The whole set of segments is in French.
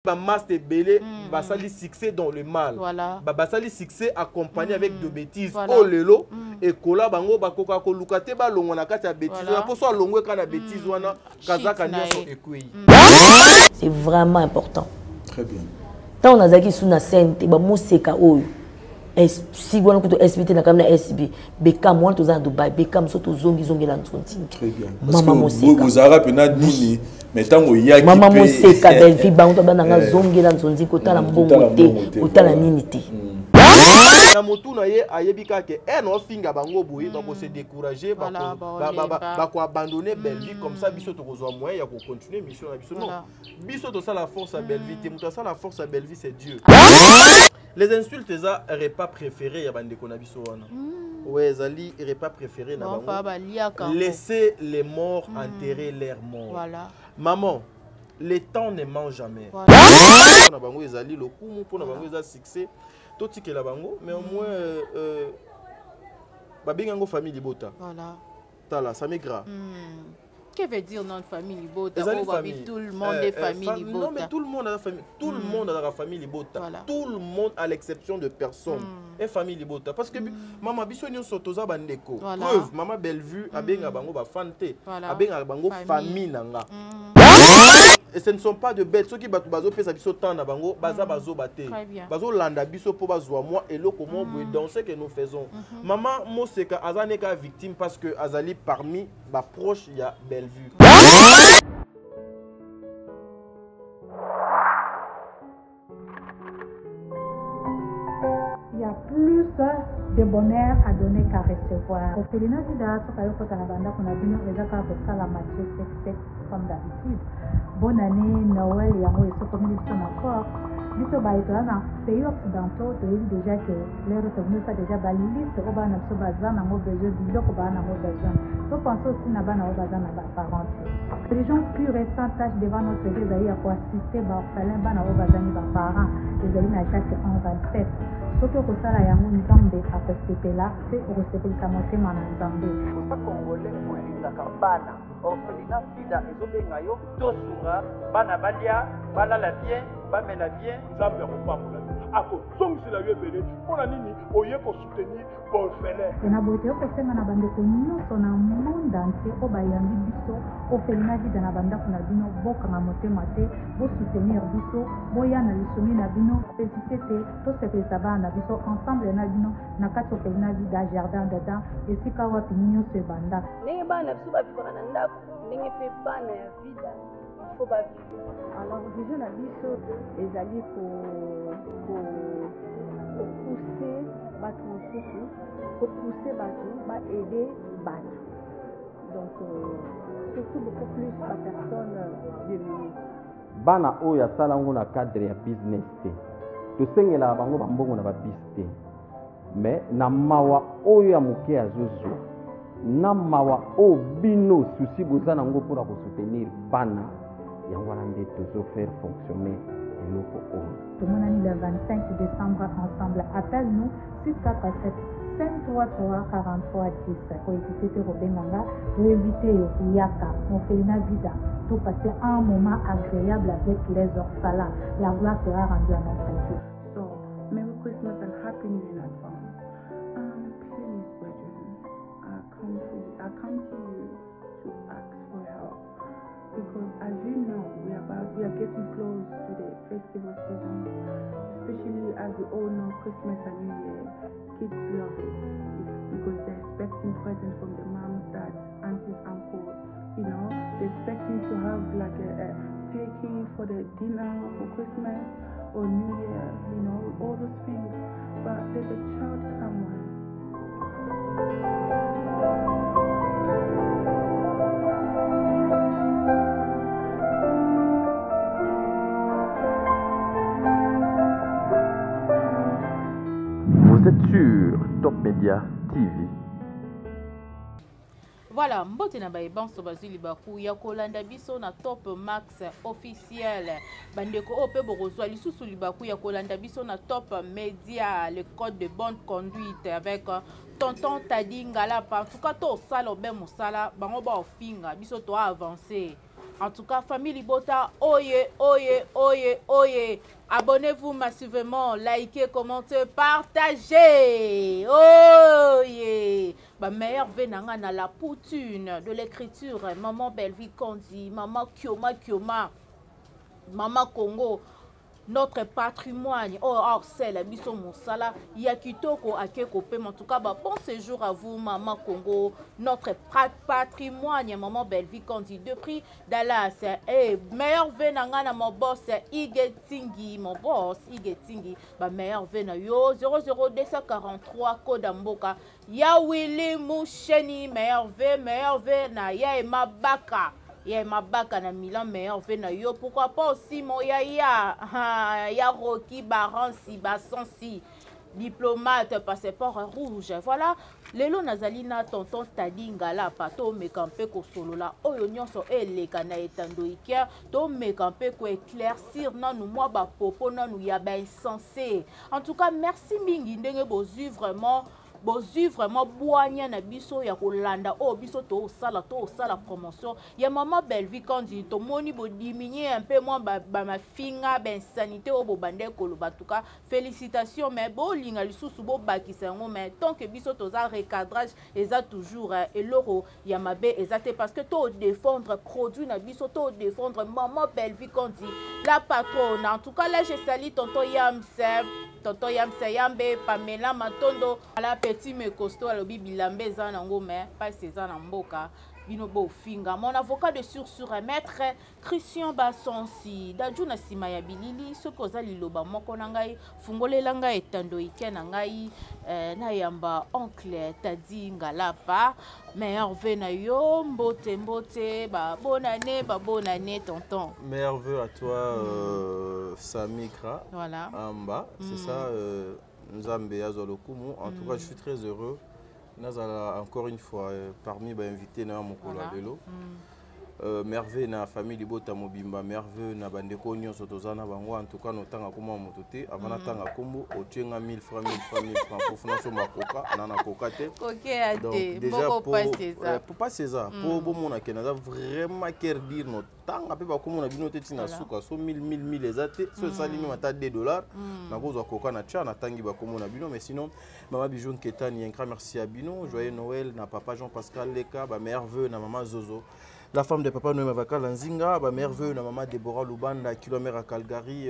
master belé basali succès dans le mal. Voilà. Basali succès accompagné avec de bêtises. Oh lelo et kola bango bakoka ko lukate ba longo na kati ya bêtises. Na poso longo kana bêtises wana kazaka nyoso ekui. C'est vraiment important. Très bien. Tant on a zaki sous na sainte ba moseka oyo. Si on a expliqué dans la SB, Beckham, on a Dubaï, Beckham, surtout zongi la Ntonti. Très bien. Maman Moseka. Vous avez appelé Nini, mais tant que Yaki. Maman Moseka, belle fille, on a zongi la Ntonti, kota la mbongote, kota la ninité. Na motu na ye ayebika ke no finga bango boyi donc se décourager ba ko abandonner belle vie comme ça biso to kozwa moyen ya ko continuer mission na biso non biso to ça la force à belle vie te muta ça la force à belle vie c'est Dieu. Les insultes ça repas préféré ya bande ko na biso wana ouais zali repas préféré na bango laisser les morts enterrer leurs morts. Voilà. Maman, le temps ne ment jamais. Na bango ezali lokumu pona bango eza succès tout que la bango mais au moins babingango famille libota. Voilà. Tala ça migra. Que veut dire non famille libota? Tout le monde est famille libota. Non mais tout le monde a la famille, tout le monde a la famille libota. Voilà. Tout le monde à l'exception de personne est famille libota parce que maman biso nyo sotoza bandeko. Preuve maman Bellevue abenga bango ba fante. Abenga bango famille nanga. Et ce ne sont pas de bêtes. Ceux qui bazo pesa biso temps na bango baza bazo baté. Bazo landa biso po bazwa moi et lo comment dans ce que nous faisons. Maman Moseka azane ka victime parce que azali parmi ba proche ya Bellevue. Il y a plus de bonheur à donner qu'à recevoir. Au Félina Vida, ce qu'on a banda qu'on a vu nous déjà quand ça la Matthieu 7 comme d'habitude. Bonne année, Noël et amour et ce comme ils sont encore. Biso ba etola na pays occidentaux to yebi déjà que les retourneux ça déjà ba liste au ba na so bazana mo besoin biloko ba na mo besoin. To pense aussi na ba na bazana ba parents. Les gens plus récents tâchent devant notre église pour assister ba orphelin ba na bazani ba parents. Les amis na chaque 27. Surtout que ça, il y a un Nzambe à participer là, c'est pour recevoir sa montée en Nzambe. Pour ça, Congolais, pour la campagne, orphelinat, Vida, et Zobengayo, Tosura, Banabalia, Balala bien, Bamela bien, Nzambe, Ropamoula. Ako, Song, c'est la UBL, on a nini, au lieu pour soutenir orphelin. Et na beauté, au sein de la bande de nous, on a un monde entier, au Bayambi, Bisso, orphelinat, Vida, na bande, on a dit, Boka, Mamoté, Maté, pour soutenir Bisso, Boyan, Lissumi, Nabino, hésitez, tout ce que ça va, Nabiso, ensemble, Nabino, Nakato, orphelinat, Vida, jardin dedans, et si Kawa, Pigno, se banda. N'est pas un absurde, n'est pas un Vida. Alors, déjà, la biso est allée pour pousser pour pousser pour aider Batou. Donc, surtout beaucoup plus la personne démunie. Bana oya sala ngo na cadre ya business te. To sengela bango bambongo na ba business. Mais na mawa oyo ya moke ya zozo. Na mawa o bino souci bozana ngo pour soutenir bana. De faire fonctionner tout le monde le 25 décembre ensemble. Appelle-nous 647 533 43 10 pour éviter Robenganga, pour éviter Yaka, on fait une vida, tout passer un moment agréable avec les orphelins. La gloire sera rendue à notre Dieu. So, Merry Christmas and Happy New Year in advance. Please, brethren, I come to you to ask for help. Because as you know, we are getting close to the festival season, especially as we all know Christmas and New Year. Kids love it because they're expecting presents from the moms, dads, aunties, uncles. You know, they're expecting to have like a turkey for the dinner for Christmas or New Year. You know, all those things. But there's a child somewhere. Vous êtes sur Top Media TV. Voilà, mbote na baebanso bazili baku ya kolanda biso na Top Max officiel. Bandeko ope borozwa lisusu libaku ya kolanda biso na Top Media, le code de bonne conduite avec tonton Tadingala. En tout cas, to sala obe mosala, bango ba ofinga biso to avancer. En tout cas, famille Libota, oye, oye, oye, oye. Abonnez-vous massivement, likez, commentez, partagez. Oye. Bah, meilleure venanga na la poutine de l'écriture. Maman Belvi Kondi, maman Kioma, maman Congo. Notre patrimoine, c'est la biso mosala, yakitoko akeko pem. En tout cas, bah, bon séjour à vous, maman Congo. Notre patrimoine, maman Belvi Kondi, de prix Dallas. Et meilleur venanga na mon boss, Igetingi, mon boss, Igetingi. Bah, meilleur vena yo, 00243, Kodamboka. Ya Willy Moucheni, meilleur vena, ya Emma Baka. Ya mabaka na Milan meilleur vena yo, pourquoi pas aussi mon ya Rocky Baransi Basansi diplomate passeport rouge. Voilà lelo nazali na tonton Tadinga la pato mekampe ko solola oyo nyonso eleka na etando ikia to mekampe ko éclaircir nanu moi ba popo nanu ya ba insensé. En tout cas merci mingi ndenge bozu vraiment boanya na biso ya kolanda o biso to sala promotion ya maman Belvi Kondi to moni bo diminuer un peu moins ba mafinga ben sanité o bo bande koloba. En tout cas félicitations, mais bo linga lisusu bo bakisa ngo, mais tant que biso to za recadrage eza toujours eloro ya mabe ezate parce que to défendre produit na biso to défendre maman Belvi Kondi la patronne. En tout cas là je salue tonton Yambe Pamela Matondo ala petit me costaud alobi bilambe za nango mais pas ceza na mboka bino bo finga. Mon avocat de sur maître Christian Basonsi dajuna sima ya bilili soko za liloba moko na ngai fungolela ngai etando ike na ngai na yamba oncle Tadi Ngalapa meilleur vœu na yo mbote ba bonne année tonton. Meilleur vœu à toi Samikra. Voilà. Amba, c'est ça Nzambe Azolokumu. En tout cas, je suis très heureux. Nazala encore une fois parmi les invités na mokolo lelo. Merveille na famille Libota Mobimba, merveille na bandeko nyonso tozana bango. En tout cas notanga koma motote avant tanga kombo otenga 1000 francs pour financer makoka nana kokate. Donc déjà pour pas César pour bon mona kenaza vraiment quer dire notanga pe ba komona bino teti na suka so 1000 ezate so salimi mata $2 na kozo koka na tcha na tangi ba komona bino. Mais sinon maman Bijon Ketani un grand merci à bino, joyeux Noël na papa Jean-Pascal Leka, ba merveille na maman Zozo. La femme de papa Noé Mavaka Lanzinga, ma merveille, na maman Deborah Lubanda, kilomètre à Calgary,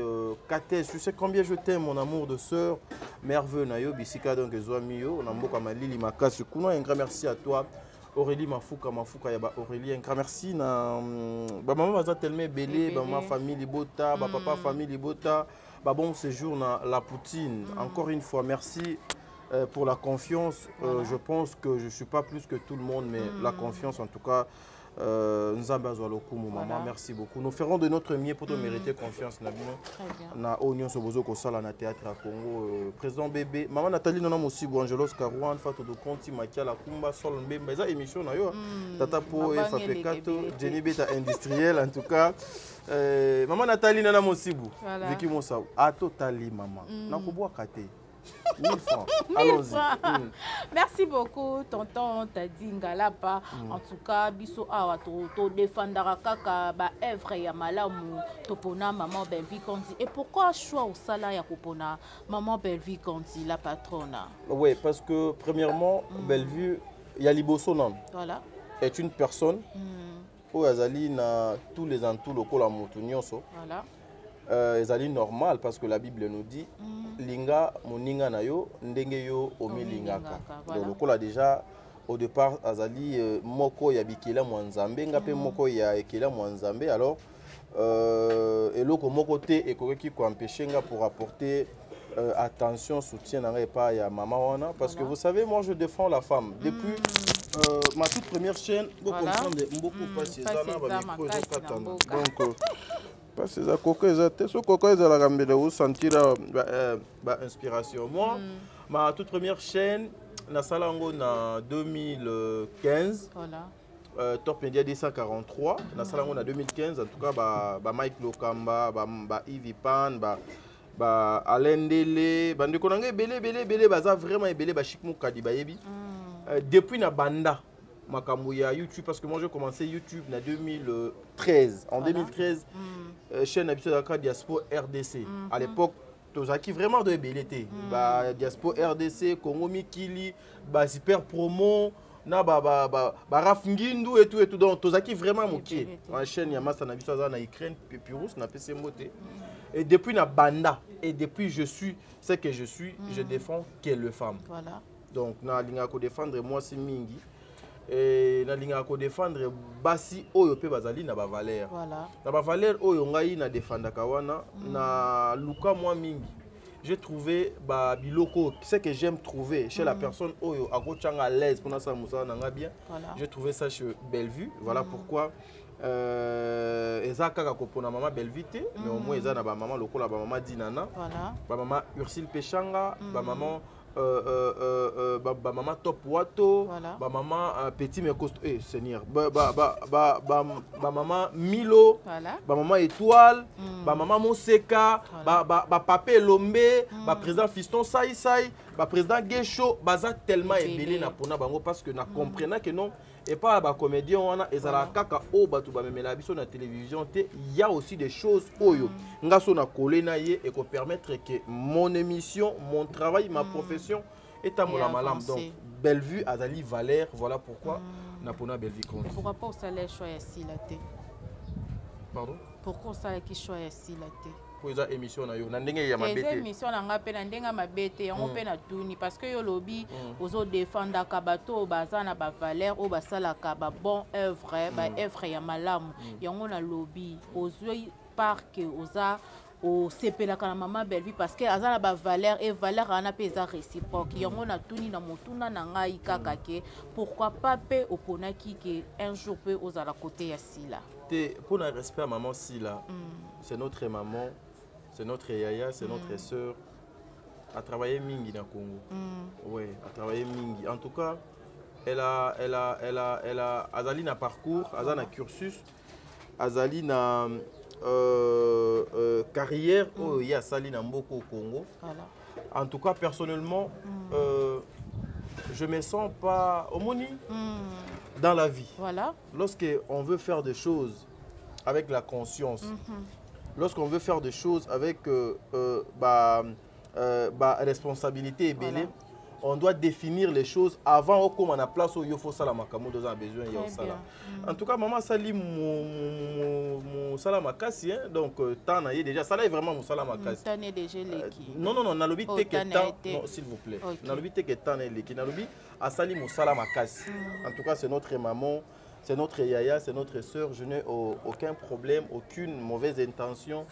Kates, tu sais combien je t'aime, mon amour de sœur, merveille, Nayo, Bissika, donc Zoamio, Namboka Malili, Makas, Kuno, un grand merci à toi, Aurélie Mafuka, Yaba Aurélie, un grand merci, na maman Maza Telme Belé, ma famille Libota, papa famille Libota, bon séjour na la Poutine, encore une fois, merci. Pour la confiance, je pense que je ne suis pas plus que tout le monde, mais la confiance en tout cas, Nzamba Zoualokumu, maman, merci beaucoup. Nous ferons de notre mieux pour te mériter confiance. Na Oignon Sobozo Kosala na théâtre à Congo. Président bébé, maman Nathalie Nonam aussi, Angelos Karouan, Fatou de Conti, Makia La Kumba, Sol Mbemba, ça émission na yo. Tata Po FAP4, Jenny Beta industriel en tout cas. Maman Nathalie Nonam aussi, Vicky Moussa. À totali maman. Nakoboa Kate. 1000 francs. Allons-y. Merci beaucoup, tonton Tadi Ngalapa. En tout cas, biso awa to défendra kaka ba œuvre ya malamu topona maman Belvi Kondi. Et pourquoi choix au sala ya kopona maman Belvi Kondi la patronne? Oui, parce que premièrement, Belvi Yaliboso Nam est une personne où Azali na tous les entours locaux la motunyoso. Voilà. Ezali normal parce que la Bible nous dit linga moninga na yo ndenge yo omi lingaka. Donc lokola déjà au départ azali moko ya bikela mwanzambe ngape moko ya ekela mwanzambe. Alors eloko moko te ekoki ko empêcher nga pour apporter attention, soutien na pas ya maman wana parce que vous savez moi je défends la femme depuis ma toute première chaîne beaucoup passer ça na ba micro ezokatana. Donc c'est ça, la vous sentir inspiration. Moi, ma toute première chaîne, na Salango na 2015. Voilà. Top Media 243. Na Salango na 2015. En tout cas, Mike Lokamba, Yves Pan, Alain Dele, Bandekonanga belé, baza vraiment belé, Chikmou Kadi Bayebi. Depuis na Banda. Makamouya YouTube, parce que moi j'ai commencé YouTube en 2013. En 2013, chaîne habituelle de Diaspora RDC. À l'époque, Tozaki vraiment de BLT. Diaspora RDC, Congo Mikili, Super Promo, Raf Ngindu et tout. Donc Tozaki vraiment moqué. En chaîne Yamasa Nabiso na Ukraine, Pépirus, na PC Moté. Et depuis na Banda, et depuis je suis ce que je suis, je défends quelle femme. Voilà. Donc na linga ko défendre moi c'est mingi. Et na linga ko défendre basi oyo pe bazali na ba valeur. Voilà. Na ba valeur oyo ngai na défendre kawana na luka moi mingi. J'ai trouvé ba biloko, ce que j'aime trouver chez la personne oyo akochanga à l'aise pour na sa musa na bien. J'ai trouvé ça chez Bellevue. Voilà pourquoi ezaka kopona mama Belvite mais au moins eza na ba maman lokola ba maman Dinana. Voilà. Ba maman Ursule Pechanga, ba maman ba maman Top Wato, voilà. Ba maman Petit Mekosto, Seigneur, ba maman Milo, voilà. Ba maman Étoile, ba maman Moseka, voilà. ba Papé Lombe, ba président Fiston Sai Sai, ba président Gesho, baza tellement ébélé na pona bango parce que na comprenant que non et pas ba comédien on a ezala kaka o batu ba memela biso na télévision te, il y a aussi des choses oyo ngaso na collé na ye et ko permettre que mon émission, mon travail, ma profession est à mon malam. Donc Bellevue azali Valère, voilà pourquoi na pona Bellevue compte. Pourquoi pas au salaire choix ici la té? Pardon? Pourquoi ça qui choix ici la té? Pour les émissions na yo na ndenge ya mabete. Les émissions na ngape na ndenga mabete on pe na tuni parce que yo lobby ozo défendre ka bato baza na ba valeur o basala ka ba bon œuvre ba œuvre ya malamu yango na lobby ozo parc oza au sepela kana mama Bellevue parce que azana ba valeur et valeur ana pesa réciproque yango na tuni na motuna na ngai kaka ke pourquoi pas pe oponaki ke un jour pe ozala côté ya Sila pour le respect à maman Sila c'est notre maman. C'est notre yaya, c'est notre sœur. A travaillé mingi dans le Congo. Ouais, a travaillé mingi. En tout cas, elle a Azali na parcours, Azali na cursus, Azali na carrière où il y a Sali na mboko au Congo. Voilà. En tout cas, personnellement, je me sens pas homoni dans la vie. Voilà. Lorsqu'on veut faire des choses avec la conscience. Lorsqu'on veut faire des choses avec responsabilité et belé, on doit définir les choses avant qu'on a place où il faut ça la makamo dans un besoin il y a ça là. En tout cas maman sali mon salamakasi hein donc tant na déjà ça là est vraiment mon salamakasi. Tant est déjà l'équipe. Non na lobi te que tant non s'il vous plaît. Na lobi te que tant est l'équipe na lobi a sali mon salamakasi. En tout cas c'est notre maman. C'est notre yaya, c'est notre sœur. Je n'ai aucun problème, aucune mauvaise intention.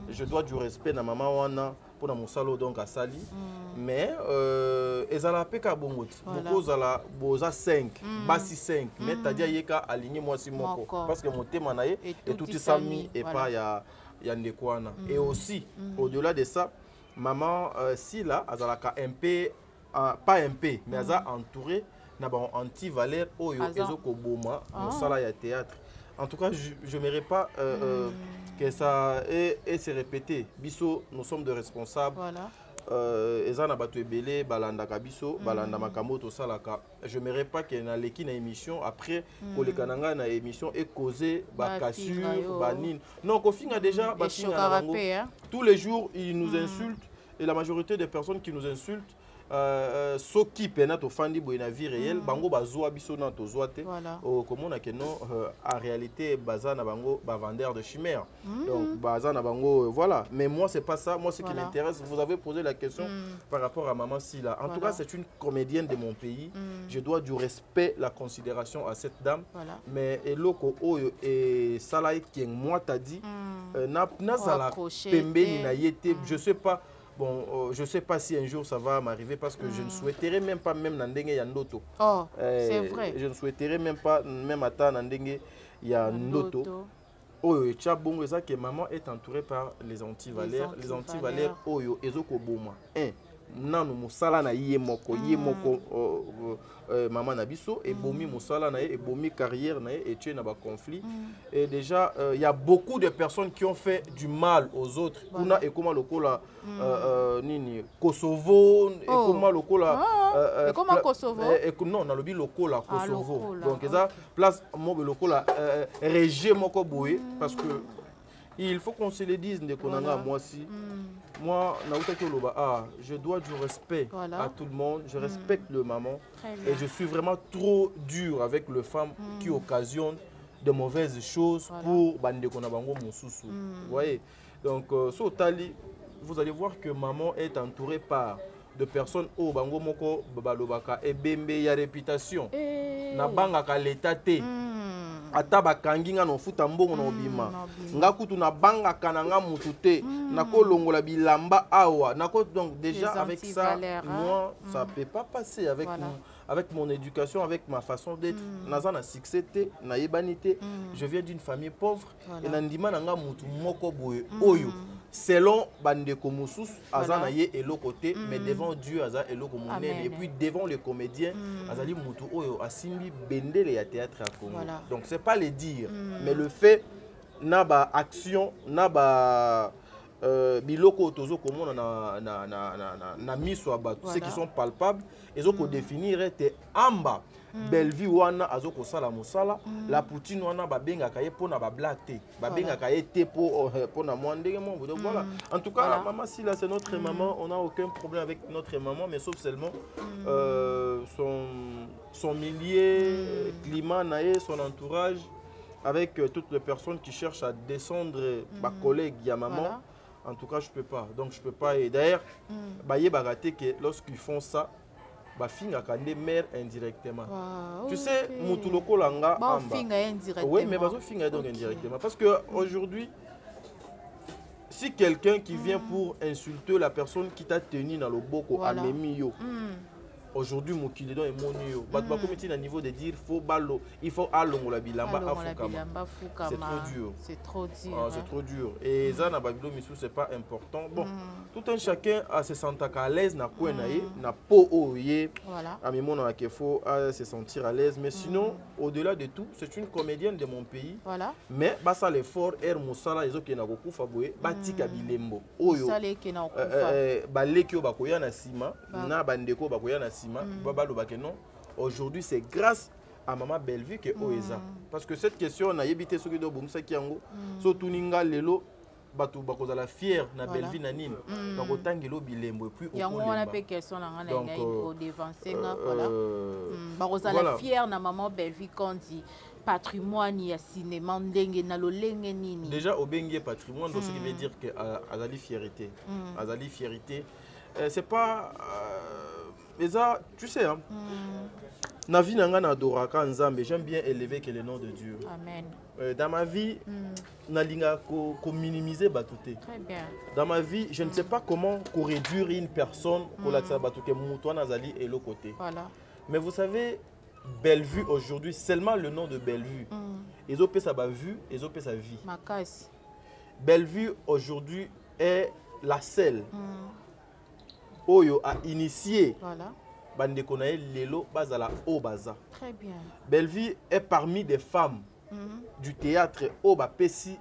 Je dois du respect à maman wana pour mon salon donc à Sali. Mais ezala peka bongot. Beaucoup zala boza 5, basi 5. Mais tadia yeka aligné moi si moko parce que mon thème nae et tout ça mis et pas ya ndekwana. Et aussi au-delà de ça, maman Sila azala ka MP pas MP mais aza entouré na ba anti-valeur oyo ezoko boma au sala ya théâtre. En tout cas, je n'aimerais pas que ça ait se répéter. Biso, nous sommes de responsables. Voilà. Ezana batu ebele balanda kabiso balanda makamoto salaka. Je n'aimerais pas qu'il y ait une émission après pour les kananga na émission et causer ba cassure banine. Non, Kofinga déjà tous les jours ils nous insultent et la majorité des personnes qui nous insultent soki pena to fandi boy na vie réelle bango bazwa biso na to zoate comme on a que non en réalité baza na bango ba vendeur de chimères donc baza na bango voilà mais moi c'est pas ça moi ce qui m'intéresse vous avez posé la question par rapport à maman Sila en tout cas c'est une comédienne de mon pays je dois du respect la considération à cette dame mais eloko oyo et salai qui moi t'a dit na sala pembeni na yete je sais pas. Bon, je ne sais pas si un jour ça va m'arriver parce que je ne souhaiterais même pas même Nandenge Yandoto. Oh, c'est vrai. Je ne souhaiterais même pas même attendre Nandenge Yandoto. Oyo Tchabongo ça que maman est entourée par les anti-valeurs. Les anti-valeurs Oyo Ezoko Boma. nanu musala na ye moko maman na biso et bomi musala na ye et bomi carrière na ye et tu na ba conflit et déjà il y a beaucoup de personnes qui ont fait du mal aux autres kuna et comment lokola nini Kosovo et comment lokola et comment Kosovo non na lobi lokola Kosovo donc ça place mo lokola régime moko boye parce que il faut qu'on se le dise moi aussi. Moi, je dois du respect à tout le monde. Je respecte le maman. Et je suis vraiment trop dur avec les femmes qui occasionnent de mauvaises choses pour Bande Konabango Moussousou. Vous voyez? Donc, sur Tali, vous allez voir que maman est entourée par de personnes au Bango Moko Babalobaka et Bembe ya réputation. Na banga ka l'état té. Ata bakangi nga no futa mbongo na obima nga kutu na banga kananga mutute na ko longola bilamba awa na ko donc déjà avec ça moi ça peut pas passer avec avec mon éducation, avec ma façon d'être. Naza na succès na yebanité, je viens d'une famille pauvre et nandima nanga mutu moko boye oyo selon bandeko musus azana ye et l'autre côté mais devant Dieu aza et l'autre monene et puis devant les comédiens azali mutu oyo asimbi bendele ya théâtre à Congo. Donc c'est pas le dire mais le fait na ba action na ba biloko tozo komona na miso abatu ceux qui sont palpables ezoko définir te amba Bellevue wana azoko sala musala la poutine wana babenga kaye pona ba black te babenga kaye te pona mwandenge mo voilà en tout cas maman si là c'est notre maman on n'a aucun problème avec notre maman mais sauf seulement son milieu climat naé son entourage avec toutes les personnes qui cherchent à descendre ma collègue ya maman. En tout cas, je peux pas. Donc, je peux pas. Et d'ailleurs, que lorsqu'ils font ça, finga kande mère indirectement. Tu sais, mutuloko langa amba. Oui, mais finga donc indirectement. Parce que aujourd'hui, si quelqu'un qui vient pour insulter la personne qui t'a tenu dans le boko à Memio, aujourd'hui, Mokili don et Monio, à niveau de dire il faut allongo la bilamba afukama. C'est trop dur. C'est trop dur. C'est trop dur. Et ça, na babilo misu, c'est pas important. Bon, tout un chacun a se sentir à l'aise na kwenaye, na po oye. À mi mona qu'il faut se sentir à l'aise. Mais sinon, au-delà de tout, c'est une comédienne de mon pays. Mais basa l'effort, musala ezo ke na goku faboye, batika bilembo. Oyo. Balekyo bakoya na sima, na bandeko bakoya na sima. Aujourd'hui, c'est grâce à Maman Bellevue que Oeza. Parce que cette question, on a évité ce que nous avons dit. Surtout, Ninga Lelo, Batu Bakozala fier na Bellevue Nanine. Donc, autant que l'eau bilembo. Et puis, on a fait question Bakozala fier na Maman Bellevue quand dit patrimoine, il y a cinéma, nini. Déjà, au Bengue patrimoine, donc ce qui veut dire que Azali fierté. Azali fierté. C'est pas. Mais ça, tu sais, hein, na vie nanga adoraka nzambe, j'aime bien élever que le nom de Dieu. Amen. Dans ma vie, nalinga ko minimiser batouté. Très bien. Dans ma vie, je ne sais pas comment réduire une personne pour la batouté muto nazali et l'autre côté. Voilà. Mais vous savez, Bellevue aujourd'hui, seulement le nom de Bellevue. Ils ont fait sa vue, ils ont fait sa vie. Bellevue aujourd'hui est la seule. Oyo a initié Bande Konae Lelo Bazala Obaza. Très bien. Bellevue est parmi des femmes du théâtre Oba Pessi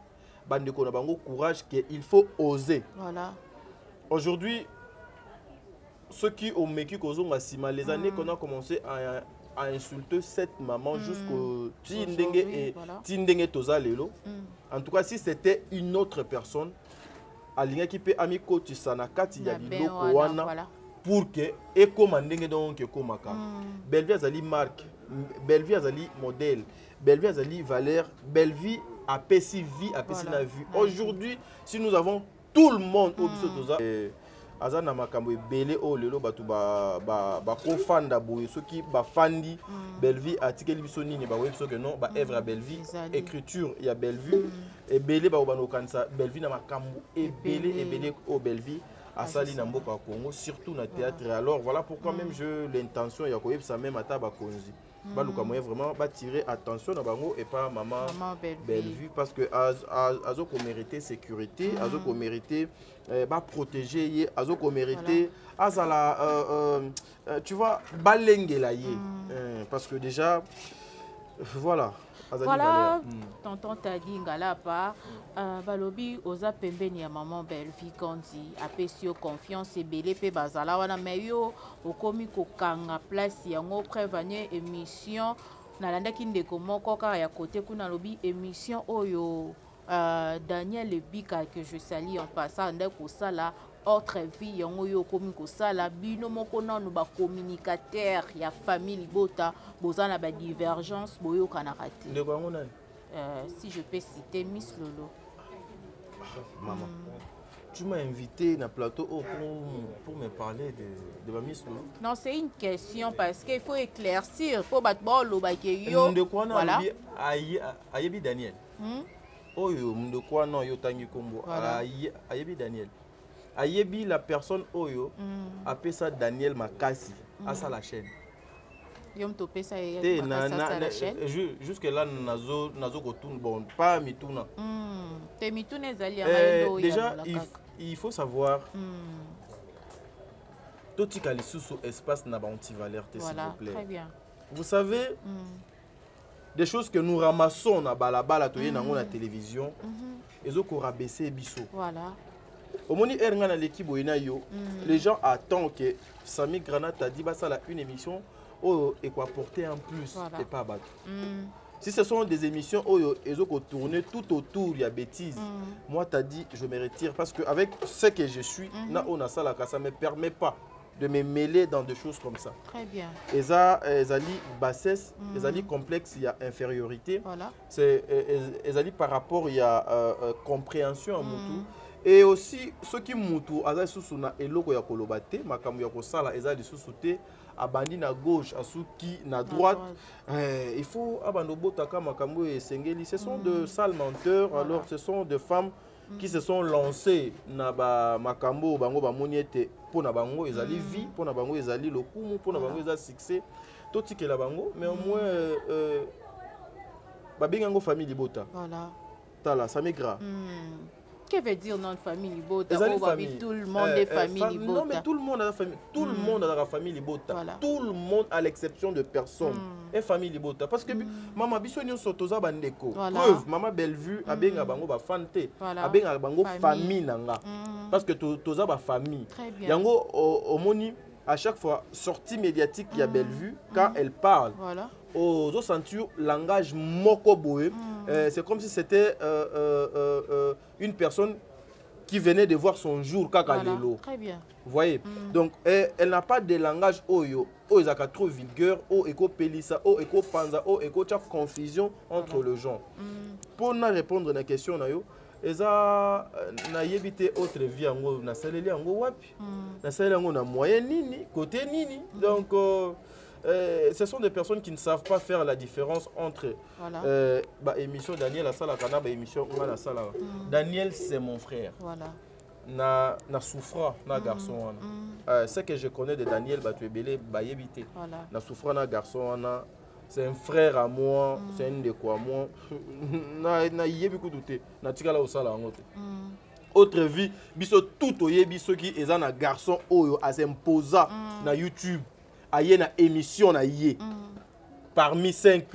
Bande Konabango courage qu'il faut oser. Voilà. Aujourd'hui, ceux qui ont vécu Kozonga Sima, les années qu'on a commencé à insulter cette maman jusqu'au Tindenge et Tindenge Toza Lelo. En tout cas, si c'était une autre personne, alinga qui peut amiko tisana kati ya biloko wana pour que eko mandenge donc eko maka. Bellevue azali marque, Bellevue azali modèle, Bellevue azali valeur, Bellevue a pessi vie, a pessi la vue. Aujourd'hui, si nous avons tout le monde au biso toza azana makambo ebele o lelo batu ba kofanda boye soki ba fandi Bellevue article biso nini ba webiso que non ba œuvre à Bellevue écriture il y a Bellevue ebele ba obano kanisa Bellevue na makambo ebele au Bellevue asali na mboka Congo surtout na théâtre. Alors voilà pourquoi même je l'intention ya koyebisa même ata ba konzi baluka moyen vraiment tirer attention na bango et pas maman Bellevue parce que azo ko mériter sécurité, azo ko mériter protéger, azo ko mériter azala tu vois balengela ye parce que déjà voilà. Voilà, tonton Tadi Ngalapa, balobi oza pembeni ya maman Bellevue Kondi, apesio confiance ebele pe bazala wana meyo okomi kokanga place yango prévenir émission nalandaki ndeko moko kaka ya côté kuna lobi émission oyo Daniel Bika que je salue en passant ndeko sala autre vie yango yo komi ko sala bino moko nanu ba communicateur ya famille Libota bozana ba divergence boyo kana raté ndeko yango nani si je peux citer Miss Lolo. Maman tu m'as invité na plateau pour me parler de ma Miss Lolo. Non, c'est une question parce qu'il faut éclaircir pour battre bolo ba ke yo voilà ayebi Daniel oyo ndeko non yo tangi kombo ayebi Daniel ayebi la personne oyo appelle ça Daniel Makasi à ça la chaîne yom to pesa la chaîne jusque là nazo ko tourne bon pas mituna te mituna ezali déjà il faut savoir toti kalisusu espace na ba anti-valeur s'il vous plaît. Très bien. Vous savez des choses que nous ramassons na balabala to yenango na télévision ezoko rabaisser biso. Voilà. Au moni eranga na l'équipe yo les gens attendent que Sami Granat a dit bah ça la une émission et quoi apporter en plus et pas battre. Si ce sont des émissions où ils ont tourné tout autour il y a bêtises, moi t'as dit je me retire parce que avec ce que je suis na on a ça là ça me permet pas de me mêler dans des choses comme ça. Très bien. Et ça ezali bassesse, ezali complexe, il y a infériorité. Voilà. C'est ezali par rapport il y a compréhension à mutu. Et aussi ceux qui mutu azali susu na eloko ya kolobate makambo ya kosala ezali susu te abandi na gauche asuki na droite il faut abando botaka makambo esengeli ce sont de sales menteurs. Voilà. Alors ce sont des femmes qui se sont lancées na ba makambo bango ba moniete pona bango ezali vie pona bango ezali lokumu pona bango ezali succès totikela bango mais au moins ba bengango famille Libota. Voilà. Tala ça migra. Que veut dire non famille Libota? Tout le monde est famille Libota. Non mais tout le monde a la famille. Tout le monde a la famille Libota. Voilà. Tout le monde à l'exception de personne est famille Libota. Parce que maman biso nyo sotoza bandeko. Preuve maman Bellevue abenga bango ba fante. Abenga bango famille nanga. Parce que toza ba famille. Yango omoni à chaque fois sortie médiatique il y a Bellevue quand elle parle. Voilà. Aux sentir langage moko boé. C'est comme si c'était une personne qui venait de voir son jour kaka lelo. Très bien. Vous voyez. Donc elle n'a pas de langage oyo ezaka trop vulgaire eko pelisa eko panza eko tcha confusion entre le genre. Pour na répondre à la question na yo eza na yebité autre vie yango na saleli yango wapi na saleli yango na moyen nini côté nini. Donc ce sont des personnes qui ne savent pas faire la différence entre émission Daniel Asala kana émission Ngana Sala. Daniel c'est mon frère. Voilà. Na souffra na garçon ce que je connais de Daniel Batuebele bayebité. Voilà. Na souffra na garçon c'est un frère à moi, c'est un de quoi moi. Na yebi ko douter. Na tikala osala ngote. Autre vie biso tout oyebi soki eza na garçon oyo asemposa na YouTube. Aye na émission na yé parmi 5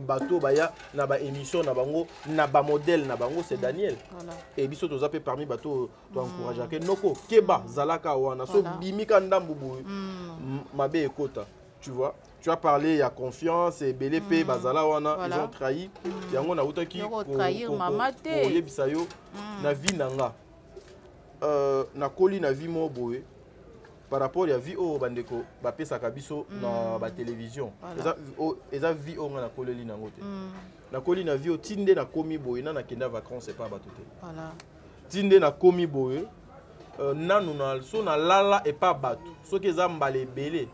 bateaux baya na ba émission na bango na ba modèle na bango c'est Daniel. Voilà. Et biso to zape parmi bateaux to encourager que noko keba zalaka wana so bimika ndambubu mabe ekota tu vois. Tu as parlé, il y a confiance et BLP bazala wana ils ont trahi yango na utaki ko trahir mama te yebisayo na vie nanga na koli na vie mo boye par rapport à la vie au bandeko bapé sakabiso na ba télévision eza vie au na koleli na ngote na koli na vie au tinde na komi boye na kenda vacances c'est pas batoté. Voilà. Tinde na komi boye nanu na so na lala et pas bato so que za mbale belé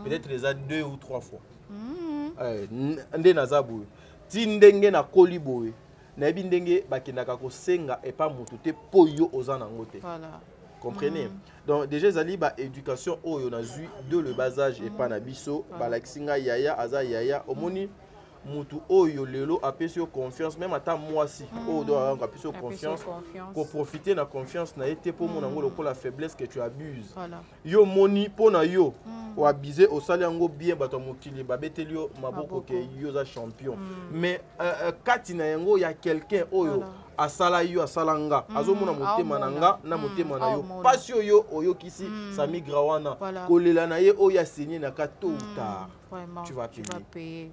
peut-être les a 2 ou 3 fois ndé na za boye tinde nge na koli boye na yebi ndenge bakendaka kosenga et pas moto te po yo oza na ngote. Voilà. comprenez. Donc déjà ezali ba éducation oyo na zui de le bas âge et pas na biso ba laksinga yaya aza yaya omoni mutu oyo lelo apesi yo confiance même ata mwasi oyo do apesi yo confiance ko profiter na confiance na été pour mon ngolo pour la faiblesse que tu abuses yo moni pona yo o abuser au sali yango bien bato mokili babeteli yo maboko ke yo za champion mais kati na yango ya quelqu'un oyo asala yo asalanga azomona motema nanga na motema na yo pasi oyo oyokisi Sami Grawana kolela na ye oyo asigné na ka tôt ou tard tu vas payer.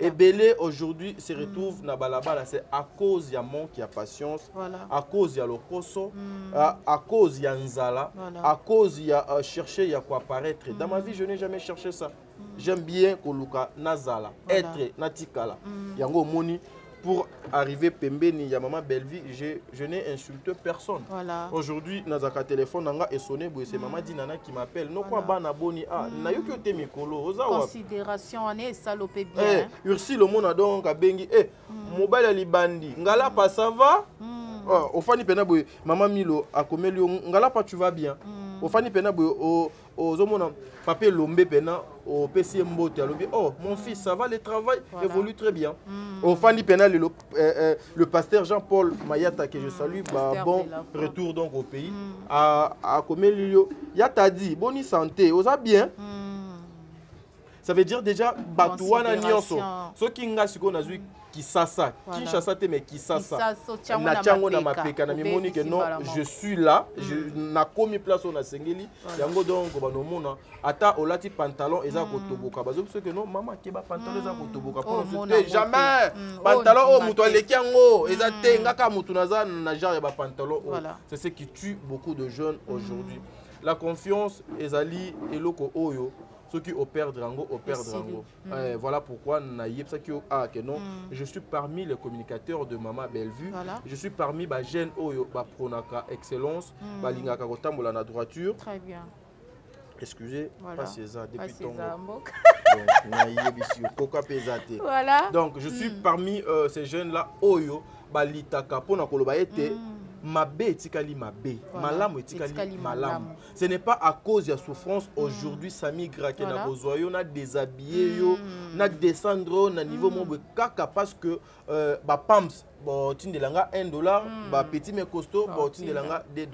Et Belé aujourd'hui se retrouve na balabala, c'est à cause il y a manque, il y a patience, à cause il y a le koso, à cause il y a nzala, à cause il y a chercher, il y a quoi apparaître. Dans ma vie, je n'ai jamais cherché ça. J'aime bien koluka nazala, être natikala. Yango moni pour arriver pembeni ya maman Belleville, je n'ai insulté personne. Aujourd'hui, nazaka téléphone nanga et sonné boy c'est maman Dinana qui m'appelle. Non quoi bana boni na yo kyote mikolo ozawa. Considération on est salopé bien. Ursi le monde donc a bengi mobile ali bandi. Ngala pas ça va? Au fani pena boy maman Milo a komeli ngala pas tu vas bien. Au fani pena boy au zomona papier lombe pena au PC mbote alobi oh mon fils ça va le travail évolue très bien. Au fani pena le pasteur Jean-Paul Mayata que je salue bon retour donc au pays à Komelio ya t'a dit bonne santé osa bien. Ça veut dire déjà batouana nyonso so kinga siko nazui kisasa Kinshasa te mais kisasa na chango na mapeka na mimoni que non je suis là je na komi place on a sengeli yango donc banomona ata olati pantalon eza kotoboka bazo que non maman ke ba pantalon eza kotoboka pour jamais pantalon o muto aleki yango eza te ngaka mutu naza na genre ba pantalon c'est ce qui tue beaucoup de jeunes aujourd'hui. La confiance ezali eloko oyo ceux qui opèrent Drango, opèrent Drango. Voilà pourquoi que non, je suis parmi les communicateurs de Maman Bellevue. Je suis parmi les jeunes Oyo, Pronaka Excellence, Balingaka Kotambola na droiture. Très bien. Excusez, pas César, depuis ton Voilà. Donc, je suis parmi ces jeunes-là, Oyo, Balitaka, Ponakoloba était. Mabé etikali mabé, malamu etikali malamu. Ce n'est pas à cause de la souffrance aujourd'hui Sami Grake na bozoyo na déshabillé yo, na descendre na niveau mon kaka parce que ba pams bon tindelanga $1, ba petit mais costaud bon tindelanga $2.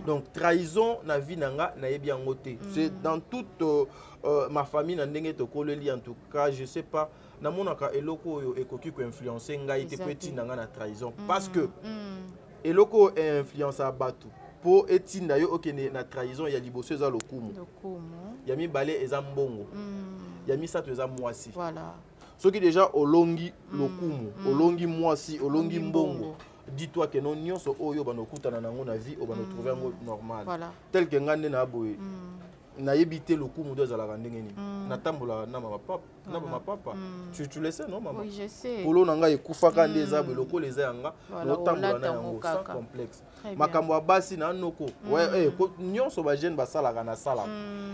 Donc trahison na vie nanga na yebi yangote. C'est dans toute ma famille na ndenge to koleli en tout cas, je sais pas na monaka eloko yo ekoki ko influencer ngai te petit nanga na trahison parce que et loko influence à batu pour etinda yo okene na trahison ya liboso eza lokumu ya mi balé eza mbongo ya mi sato eza mwasi voilà soki déjà olongi lokumu olongi mwasi olongi mbongo dis-toi que non nyonso oyo banokutana nango na vie o banotrouver yango normal voilà tel que ngande na boye na yebité lokumu do ezalaka ndenge nini natambola na ma papa tu le sais non maman oui je sais polo nanga ekufaka nde eza loko leza yanga notambola na yango sans complexe makambo ya basi na noko nyonso ba jeune basalaka na sala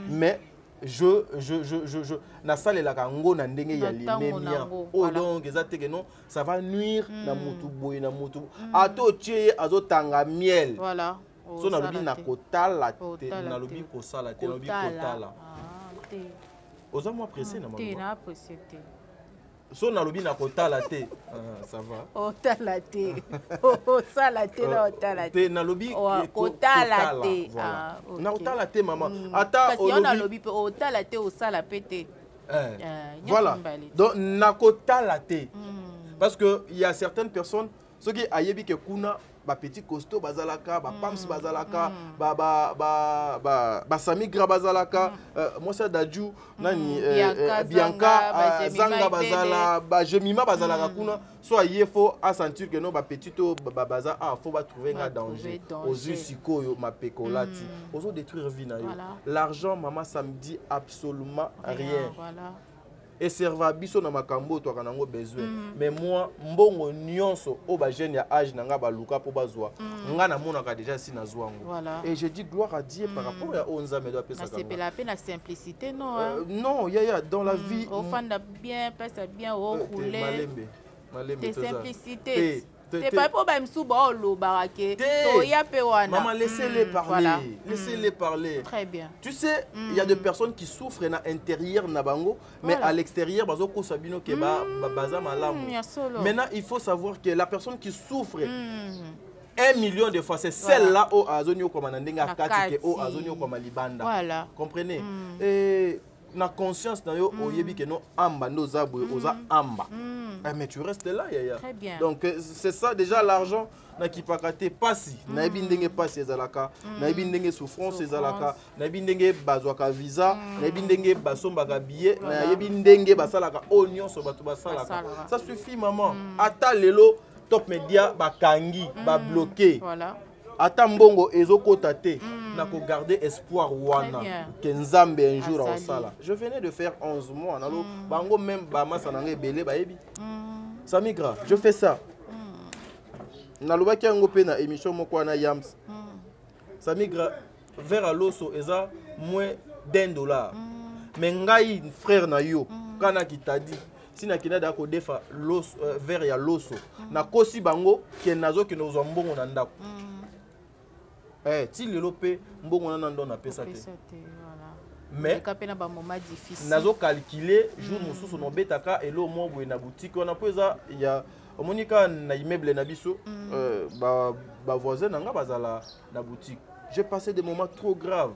mais je na salelaka ngo na ndenge ya limemia oh donc ezate que non ça va nuire na mutu boye na mutu ato tie azotanga miel voilà so na lobi na kotala te na lobi kosala te na lobi kotala oza moi pressé na maman na pressé te so na lobi na kotala te ça va otala te osala te na otala te na lobi kotala te na kotala te maman ata olobi na lobi pe otala te osala pe te voilà donc na kotala te parce que il y a certaines personnes ceux qui ayebi que kuna ba petit costaud bazalaka ba pams bazalaka ba Sami Gra bazalaka moi ça daju nani Bianca Zanga bazala ba Jemima bazalaka kuna soit yefo à sentir que non ba petito baza faut ba trouver un danger aux yeux sikoyo ma pekolati aux détruire vie na yo l'argent maman ça me dit absolument rien voilà et serva biso na makambo to kanango besoin mais moi mbongo nyonso o ba jeune ya âge nanga ba luka po bazwa nga na monaka déjà si na zwango et je dis gloire à Dieu par rapport à onza me doit pesa c'est la peine la simplicité non non ya dans la vie au fond bien passe bien au rouler malembe simplicité T'es pas pour même sous le baraquet. Maman, laissez-les parler. Voilà. Laissez-les parler. Très bien. Tu sais, il y a des personnes qui souffrent à l'intérieur nabango, mais à l'extérieur, bazoko sabino ke baza malamu. Maintenant, il faut savoir que la personne qui souffre 1 million de fois, c'est celle-là au azonio comme anandenga kati ke au azonio comme libanda. Voilà. Comprenez? Et na conscience na yo oyebi ke no amba no zabwe oza amba. Mais tu restes là, yaya. Très bien. Donc c'est ça déjà l'argent na kipakate pasi. Na yebi ndenge pasi ezalaka, na yebi ndenge souffrance ezalaka, na yebi ndenge bazwaka visa, na yebi ndenge basombaka billet, na yebi ndenge basalaka oignon so bato basalaka. Ça suffit maman. Ata lelo Top Media bakangi, ba bloqué. Voilà. Ata mbongo ezokota te na ko garder espoir wana que Nzambe un jour au sala. Je venais de faire 11 mois nalo bango même ba masa nanga belé ba yebi. Samigra, je fais ça. Nalobaki yango pe na émission moko wana Yams. Samigra vers à l'osso eza moins $1. Mais ngai frère na yo kana ki t'a dit si na kina da ko defa l'osso vers ya l'osso na kosi bango ke nazo ke nozo mbongo na ndako. Ti lelo pe mbongo na ndo na pesa te. Mais nazo calculer jour mususu no betaka elo mo boye na boutique on a poza ya omonika na immeuble na biso ba voisin nanga bazala na boutique. J'ai passé des moments trop graves.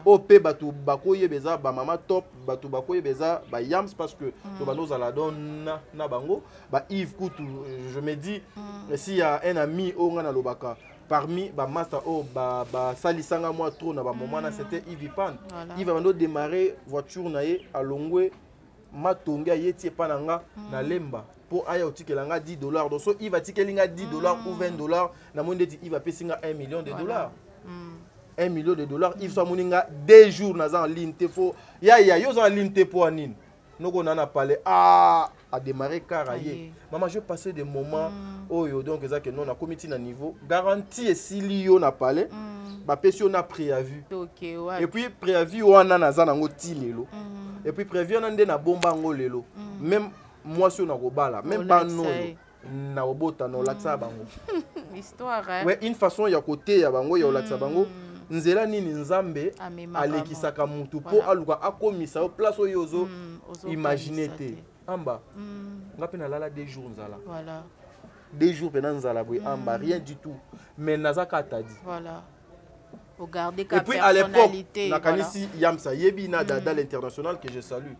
Au pe batu bakoye beza ba mama top batu bakoye beza ba Yams parce que to bano za la donne na bango ba Yves Koutou. Je me dis s'il y a un ami au ngana lobaka parmi ba master ba salisanga moi trop na ba moment na c'était Yves Pan. Il va démarrer voiture nae à Longwe matonga yeti pananga na lemba pour aya otikelanga $10 donc so il va tikelinga $10 ou $20 na monde il va payer $1 million. 1 million de dollars, il faut moninga 2 jours dans en ligne te faut ya yo en ligne te pour anin. Nous on en a parlé à démarrer caraye. Maman, je passais des moments oh yo donc ça que non na comité na niveau garantie et si lio na parlé ba pession na préavis. Et puis préavis wana na za nango ti lelo. Et puis préavis on na bomba ngo lelo. Même moi sur na robala, même pas non. Na obota no laksa bango. Histoire hein. Ouais, une façon ya côté ya bango ya laksa bango. Nzela nini Nzambe alekisaka mutu po aluka akomisa o place oyozo imaginer te amba ngape na lala 2 jours nzala voilà 2 jours pena nzala boy amba rien du tout mais nazaka tadi voilà au garder ka personnalité. Et puis à l'époque na kanisi Yamsa yebi na dada l'international que je salue.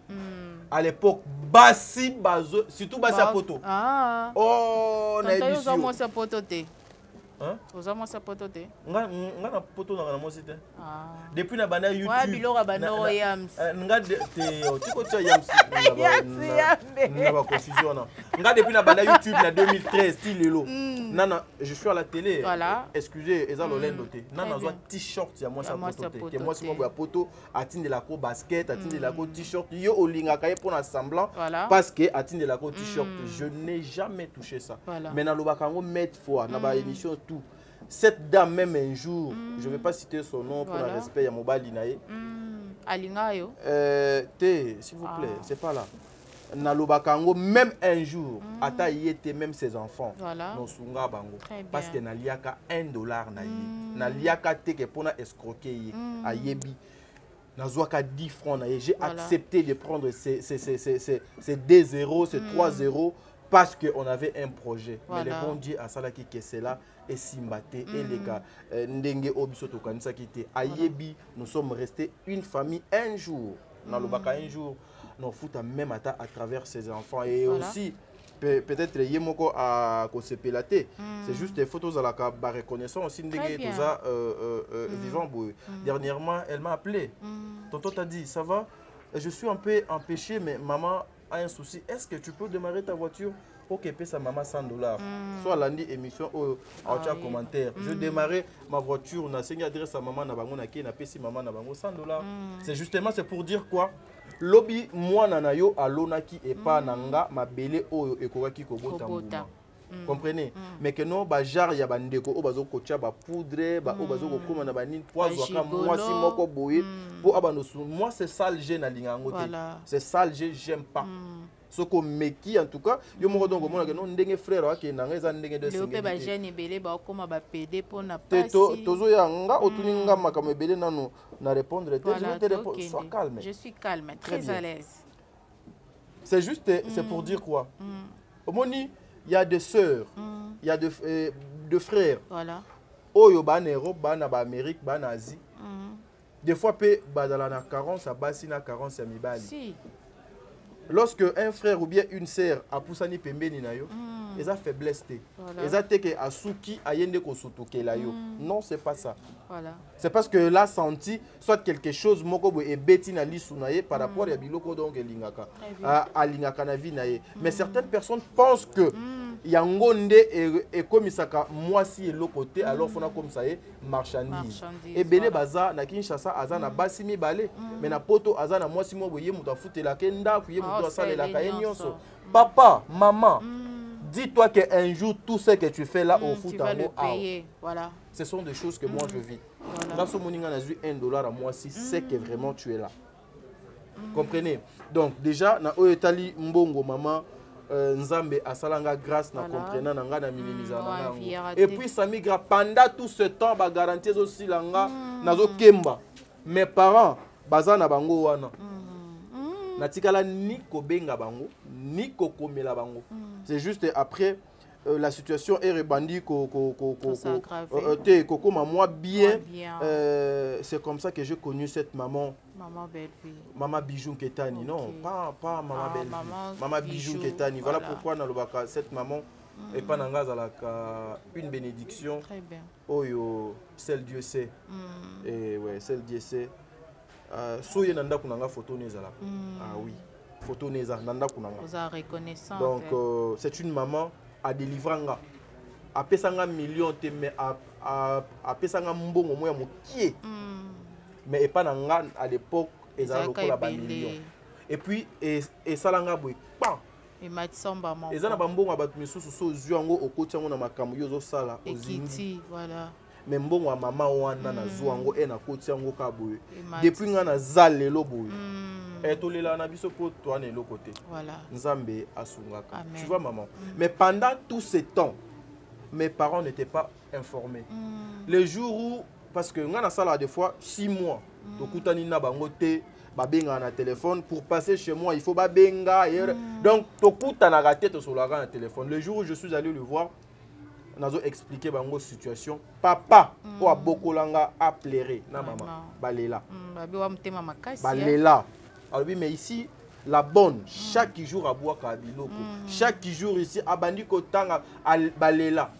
À l'époque basi bazo surtout basi à poto. Oh na émission moi sa poto te. Hein? Aux hommes ça poto te. Nga na poto na moi c'était. Depuis na bana YouTube. Ouais bilora bana Yams. Nga te tiko tia Yams. Na ba confusion na. Nga depuis na bana YouTube na 2013 style lelo. Nana je suis à la télé. Voilà. Excusez eza lolendo te. Nana zo t-shirt ya moi ça poto te. Que moi c'est moi poto atinde la ko basket, atinde la ko t-shirt. Yo olinga kaye pour semblant parce que atinde la ko t-shirt. Je n'ai jamais touché ça. Mais na lobaka ngo mettre fois na ba émission tout. Cette dame même un jour, je ne vais pas citer son nom pour le respect à Mobali Nae. Alingayo. S'il vous plaît, c'est pas là. Nalobakango même un jour, ata yete même ses enfants. No sunga bango parce que naliaka $1 naie. Naliaka teke pona escroquer ayebi. Nazwaka 10 francs naie. J'ai accepté de prendre ces 2 0, ces 3 0. Parce qu'on avait un projet. Mais le bon Dieu a salaki que c'est là et Simbate et les gars Ndenge Obisoto Kanisa qui était Ayebi, nous sommes restés une famille un jour. Dans le Baka un jour, nous foutons même à travers ses enfants et aussi peut-être Yemoko à Kosepelate. C'est juste des photos à la reconnaissance aussi Ndenge tout ça vivant. Dernièrement, elle m'a appelé. Tonton t'a dit ça va? Je suis un peu empêché mais maman a un souci. Est-ce que tu peux démarrer ta voiture pour qu'elle paie sa maman $100? Soit lundi émission ou en commentaire. Je démarrais ma voiture, on a signé adresse à maman Nabango Naki, na pesi maman Nabango $100. C'est justement c'est pour dire quoi? Lobby moi nanayo alonaki et pas nanga ma belle oyo ekokaki kobota mbuma. Comprenez? Mais que non ba jar ya bandeko o bazo kocha ba poudre ba o bazo kokoma na banini poizo ka moi si moko boye pour abanosu. Moi c'est ça le gène na lingango te. C'est ça le gène j'aime pas. soko meki en tout cas yo moko donc omona que non ndenge frère wa ke nanga eza ndenge de single ba jeune ebele ba koma ba PD pour na passer tozo ya nga otuni nga makamo ebele nanu na répondre je vais te répondre sois calme. Je suis calme, très à l'aise. C'est juste c'est pour dire quoi? Omoni il y a des sœurs, il y a de frères. Voilà. Oyo ba en Europe, ba na ba Amérique, ba na Asie. Des fois pe bazala na carence abasi na carence ya mibali. Si. Lorsque un frère ou bien une sœur a poussani pembeni na yo, ils ont faiblesse té. Ils ont teke asuki ayende ko sutokela yo. Non, c'est pas ça. Voilà. C'est parce que là senti soit quelque chose moko bo e beti na lisu na ye par rapport ya biloko donc elingaka. Alingaka na vie na ye. Mais certaines personnes pensent que yangonde et comme isaka mwasi eloko te alors fona comme ça est marchandise. Et belé baza na Kinshasa aza na basi mibale mais na poto aza na mwasi mo boye muta futela kenda kuye muta salela ka nyonso. Papa, maman, dis-toi qu'un jour tout ce que tu fais là au foot en haut, voilà. Ce sont des choses que moi je vis. Dans ce moninga na eu $1 à moi si c'est que vraiment tu es là. Comprenez? Donc déjà na oyetali mbongo maman Nzambe asalanga grâce na comprena na nga na minimiza na nga. Et puis ça migra pendant tout ce temps ba garantie aussi langa nazo kemba. Mes parents baza na bango wana. Natikala ni kobenga bango ni kokomela bango. C'est juste après la situation est rebandie moi bien. C'est comme ça que j'ai connu cette maman. Maman Bijou Ketani. Non, pas Maman Belle. Maman Bijou Ketani. Voilà pourquoi cette maman et pas une bénédiction. Très bien. Oh yo, celle Dieu sait. Et ouais, celle Dieu sait. Soye nanda kunanga photo nezala. Ah oui, photo neza nanda kunanga. Vous avez reconnaissance. Donc c'est une maman à délivranga. A pesanga million te mais a pesanga mbongo moya mokie. Mais et pas nanga à l'époque ezala lokola ba million. Et puis et salanga boy. Pan. Et matsamba maman. Ezana ba mbongo ba misusu so zuango okoti yango na makambo yozo sala ozindi. Voilà. Mais mbongo wa mama wana na zuango e na koti yango ka boye. Depuis nga na zalelo boye. Et tout les na biso po toi ne l'autre côté. Voilà. Nzambe asungaka. Tu vois maman. Mais pendant tout ce temps, mes parents n'étaient pas informés. Les jours où parce que nga na sala des fois 6 mois, to kutani na bango te babenga na téléphone pour passer chez moi, il faut babenga donc to kutana raté to solaka na téléphone. Le jour où je suis allé le voir, nazo expliquer bango situation. Papa o abokolanga a pleuré na maman. Balela. Balela. Alors oui, mais ici, la bonne, chaque jour à boire kabiloko. Chaque jour ici, abandi kotanga balela.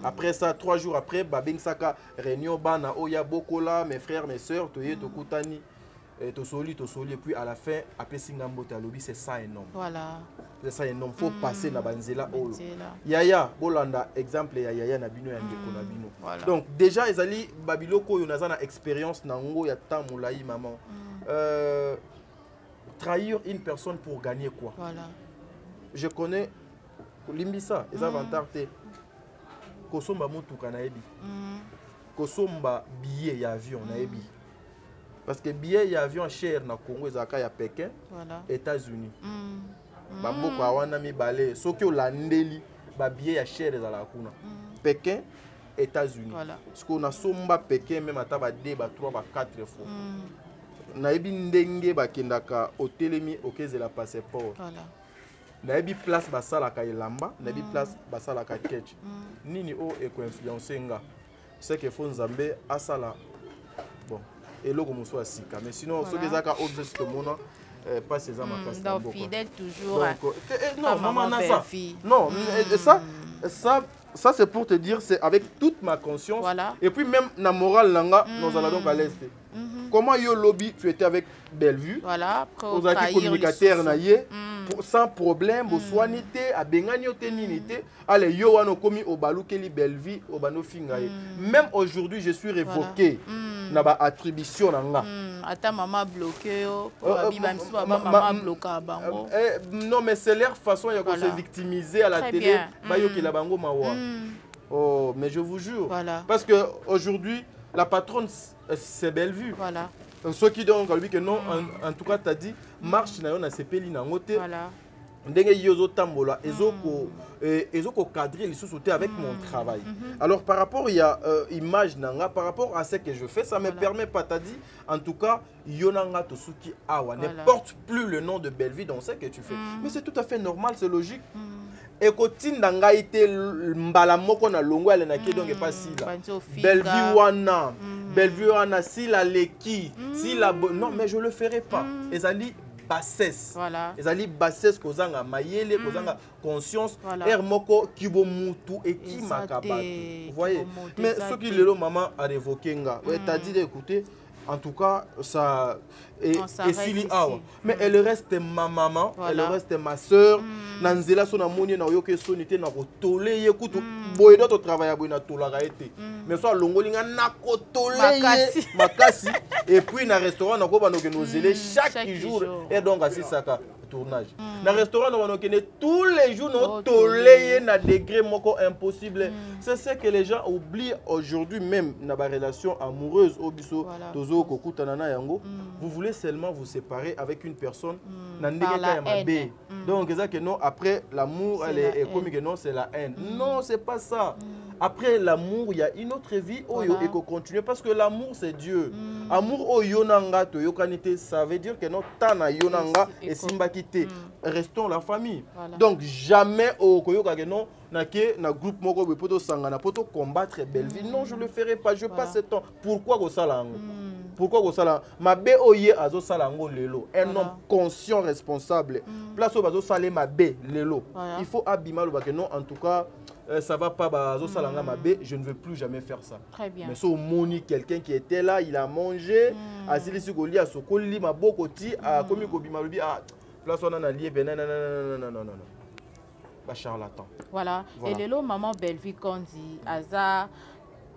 Après ça, 3 jours après, babing saka réunion bana oya bokola, mes frères, mes sœurs, toye tokutani, tosoli, et puis à la fin, après singambo talobi, c'est ça énorme. Voilà. C'est ça énorme. Faut passer na banzela olo. Yaya, bolanda exemple ya yaya na bino ya ndeko na bino. Donc déjà ezali babiloko yo nazana expérience nango ya tamulayi maman. Trahir une personne pour gagner quoi? Voilà. Je connais Limbisa, les avantages. Kosomba mutuka na ebi. Kosomba billet d'avion na ebi. Parce que billet d'avion cher na Congo ezaka ya Pékin, voilà. États-Unis. Bamboko awana mibale, soki olandeli ba billet ya cher ezala kuna. Pékin, États-Unis. Voilà. Parce qu'on a somba Pékin même ata ba 2, ba 3, ba 4 fois. Naebi ndenge bakendaka otelemi okezela passeport. Voilà. Naebi place basalaka elamba, naebi place basalaka ketch. Nini o eko influencer nga. C'est que faut Nzambe asala. Bon, et logo muso asika. Mais sinon ce que zaka objet que mona pas ces amakasi. Donc fidèle toujours. Donc non, maman Nasa. Non, ça c'est pour te dire, c'est avec toute ma conscience. Voilà. Et puis même la morale langa, nous allons donc à l'est. Comment yo lobby tu étais avec Bellevue? Voilà. Aux acquis communicateurs naïe, sans problème, au soinité, à bengani au téninité, allez yo wano komi au balou keli Bellevue au bano fingaye. Même aujourd'hui je suis révoqué. Na ba attribution nanga. Ata maman bloqué yo, maman bloqué bango. Non mais c'est leur façon de se victimiser à la télé, ba yo ki la bango mawa. Oh, mais je vous jure. Voilà. Parce que aujourd'hui la patronne c'est Bellevue. Voilà. Ceux qui disent que non, en tout cas, tu as dit, marche na CPLI na ngote. Voilà. ndenge yozo tambola ezoko cadrer les sous-sauter avec mon travail. Alors par rapport il y a image nanga par rapport à ce que je fais, ça me permet pas t'as dit en tout cas yonanga tosuki awa ne porte plus le nom de Bellevie dans ce que tu fais. Mais c'est tout à fait normal, c'est logique. Et kotinda ngai te mbala moko na longo ele na ke donc pas si là. Bellevie wana, Bellevie wana si la leki, si la non mais je le ferai pas. Ezali bassesse. Voilà. Ezali bassesse kozanga mayele, kozanga conscience, moko kibo mutu et qui makabatu. Vous voyez? Mais ce qui le maman a révoqué nga. Ouais, t'as dit d'écouter. En tout cas, ça est Sili Awa. Mais elle reste ma maman, elle reste ma soeur. Nanzela son amoni na yoke sonité na kotole yekutu. Boy d'autres travail boy na tolara été. Mais soit longolinga na kotole makasi et puis na restaurant na ko banoke nozele chaque jour et donc asi saka tournage. Na restaurant on tous les jours no tolé na degré moko impossible. C'est ce que les gens oublient aujourd'hui même na ba relation amoureuse au biso tozo kokuta nana yango. Vous voulez seulement vous séparer avec une personne na ndenge ka mabe. Donc c'est ça que non après l'amour elle est comme que non c'est la haine. Non, c'est pas ça. Après l'amour, il y a une autre vie et qu'on continue parce que l'amour c'est Dieu. Amour au yonanga to yokanite, ça veut dire que non tana yonanga et simba kite. Restons la famille. Donc jamais au koyoka que non na groupe moko be poto sangana poto combattre Bellevie. Non, je le ferai pas, je passe ce temps. Pourquoi go salango? Pourquoi go sala mabe oye azo salango lelo. Un homme conscient responsable. Place au bazo salé mabe lelo. Il faut abima le que non en tout cas ça va pas bazo salanga mabe, je ne veux plus jamais faire ça. Très bien. Mais so moni quelqu'un qui était là, il a mangé, asili sukoli a sokoli mabokoti a komi ko bima lobi a place on a lié ben non. Ba charlatan. Voilà. Et lelo maman Bellevie Kondi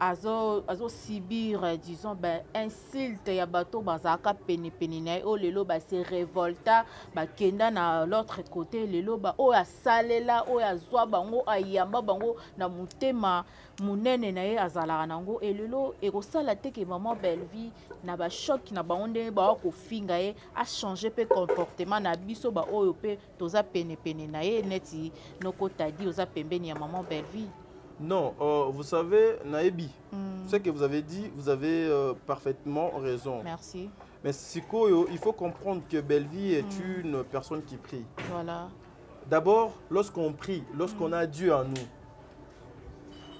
azo subir disons ben insulte ya bato bazaka peni na o lelo ba se révolta ba kenda na l'autre côté lelo ba o ya salela o ya zwa bango ayamba bango na mutema munene na ye azala nango et lelo e ko sala te ke maman Bellevie na ba choc na ba onde ba ko finga ye a changer pe comportement na biso ba oyo pe toza peni na ye neti noko tadi oza pembeni ya maman Bellevie. Non, vous savez, Naebi, ce que vous avez dit, vous avez parfaitement raison. Merci. Mais Sikoyo, il faut comprendre que Bellevie est une personne qui prie. Voilà. D'abord, lorsqu'on prie, lorsqu'on a Dieu en nous,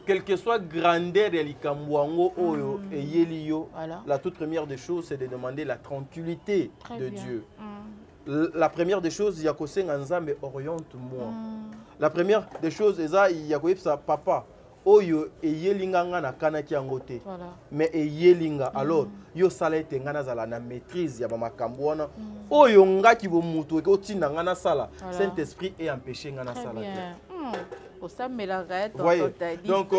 quelle que soit grandeur et likamwango oyo et yeliyo, la toute première des choses, c'est de demander la tranquillité de Dieu. La première des choses, Yakose Nganzambe oriente-moi. La première des choses, il y a papa. Oyo eyelinga na kanaki angote. Mais eyelinga alors yo sala ete ngana zala na maîtrise ya ba makambo wana. Oyo ngaki bo mutu ko tinda ngana sala. Saint-Esprit est empêché ngana sala. Donc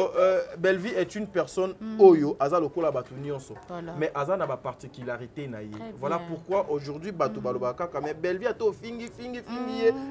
Bellevie est une personne oyo aza lokola batu nyonso. Mais aza na ba particularité na ye. Voilà pourquoi aujourd'hui batu balobaka mais Bellevie ato fingi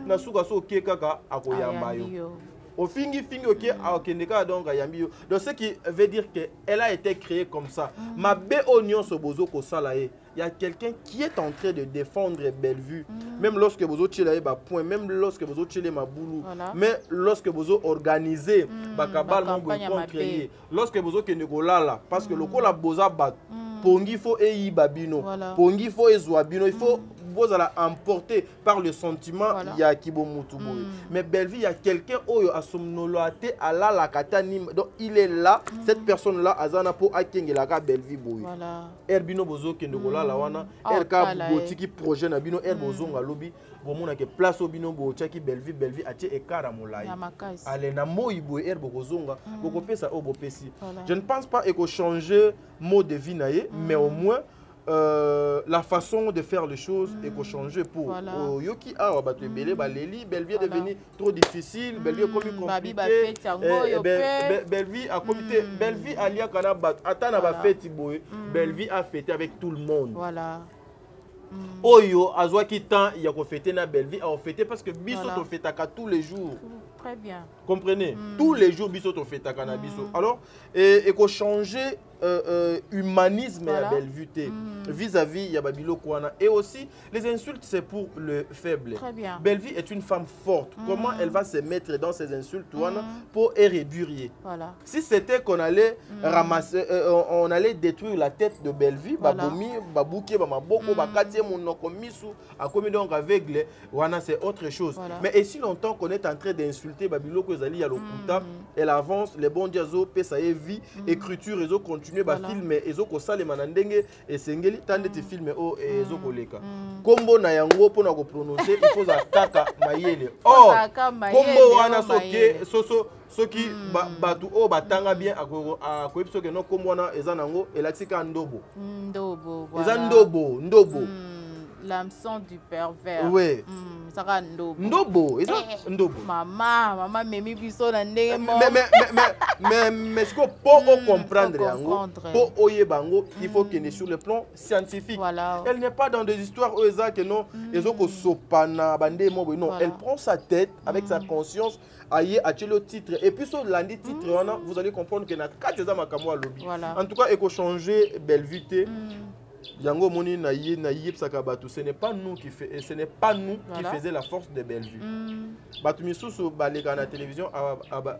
na suka so kekaka akoyamba yo. Au fingi ok akendeka donc ayambi yo. Donc ce qui veut dire que elle a été créée comme ça. Ma be oignon so bozo ko sala ye. Il y a quelqu'un qui est en train de défendre Bellevue. Même lorsque vous avez ba point, même lorsque vous avez ma boulou, mais lorsque vous organisez ba kabal mon créer. Lorsque vous avez là parce que le ko la boza bat pongi faut e babino. Pongi faut e zwabino, il faut vous allez emporter par le sentiment il y a kibo mutubo. Mais Bellevue il y a quelqu'un oyo asomnoloate ala la katani donc il est là cette personne là azana po akengela ka Bellevue boy. Voilà. Erbino bozo kendokola la wana erka botiki projet na bino erbozonga lobi bomona ke place obino bo tchaki Bellevue atie ekara molai. Ale na moyibo erbozonga boko pesa obopesi. Je ne pense pas eko changer mode de vie naie mais au moins la façon de faire les choses est changer pour Yoki a battu Belé Baléli Bellevue est devenu trop difficile Bellevue comme compliqué Bellevue a comité Bellevue a lié kana bat atana ba fête boy Bellevue a fêté avec tout le monde voilà Oyo azwa ki temps il y a ko fêter na Bellevue a fêter parce que biso to fêtaka tous les jours très bien comprenez tous les jours biso to fêtaka na biso alors et ko changer humanisme à Bellevue vis-à-vis ya babilo kwana. Et aussi les insultes c'est pour le faible. Très bien. Bellevue est une femme forte. Comment elle va se mettre dans ces insultes pour réduire? Voilà. Si c'était qu'on allait ramasser, on allait détruire la tête de Bellevue, babomi, babouki, bamaboko, bakatie monoko misu, à comme donc aveugle, wana c'est autre chose. Mais et si longtemps qu'on est en train d'insulter babilo que zali ya lokuta, elle avance, les bons diazo, pesa vie, écriture, ils ont continué ba filmer, ils ont kosa les manandenge et sengeli tande ti filmer oh et ils ont koleka. Kombo na yango pona ko prononcer, il faut ataka mayele. Oh, kombo wana soke soso soki batu o batanga bien a koepso ke no kombo wana ezanango elatika ndobo. Ndobo. Ezandobo, ndobo. L'hameçon du pervers. Oui. Ça va ndobo. Ndobo, ndobo. Maman, memi biso na ndenge mo. Mais ce que pour comprendre yango, pour oye bango, il faut qu'il est sur le plan scientifique. Voilà. Elle n'est pas dans des histoires oza que non, ils ont sopana bande mo non, elle prend sa tête avec sa conscience. Aïe, à le titre. Et puis sur lundi titre, vous allez comprendre que notre 4 ans makamwa lobby. En tout cas, il faut changer Bellevue. Yango moni na yip sakabatu, ce n'est pas nous qui fait, ce n'est pas nous qui faisait la force de Bellevue. Batu misusu balega na télévision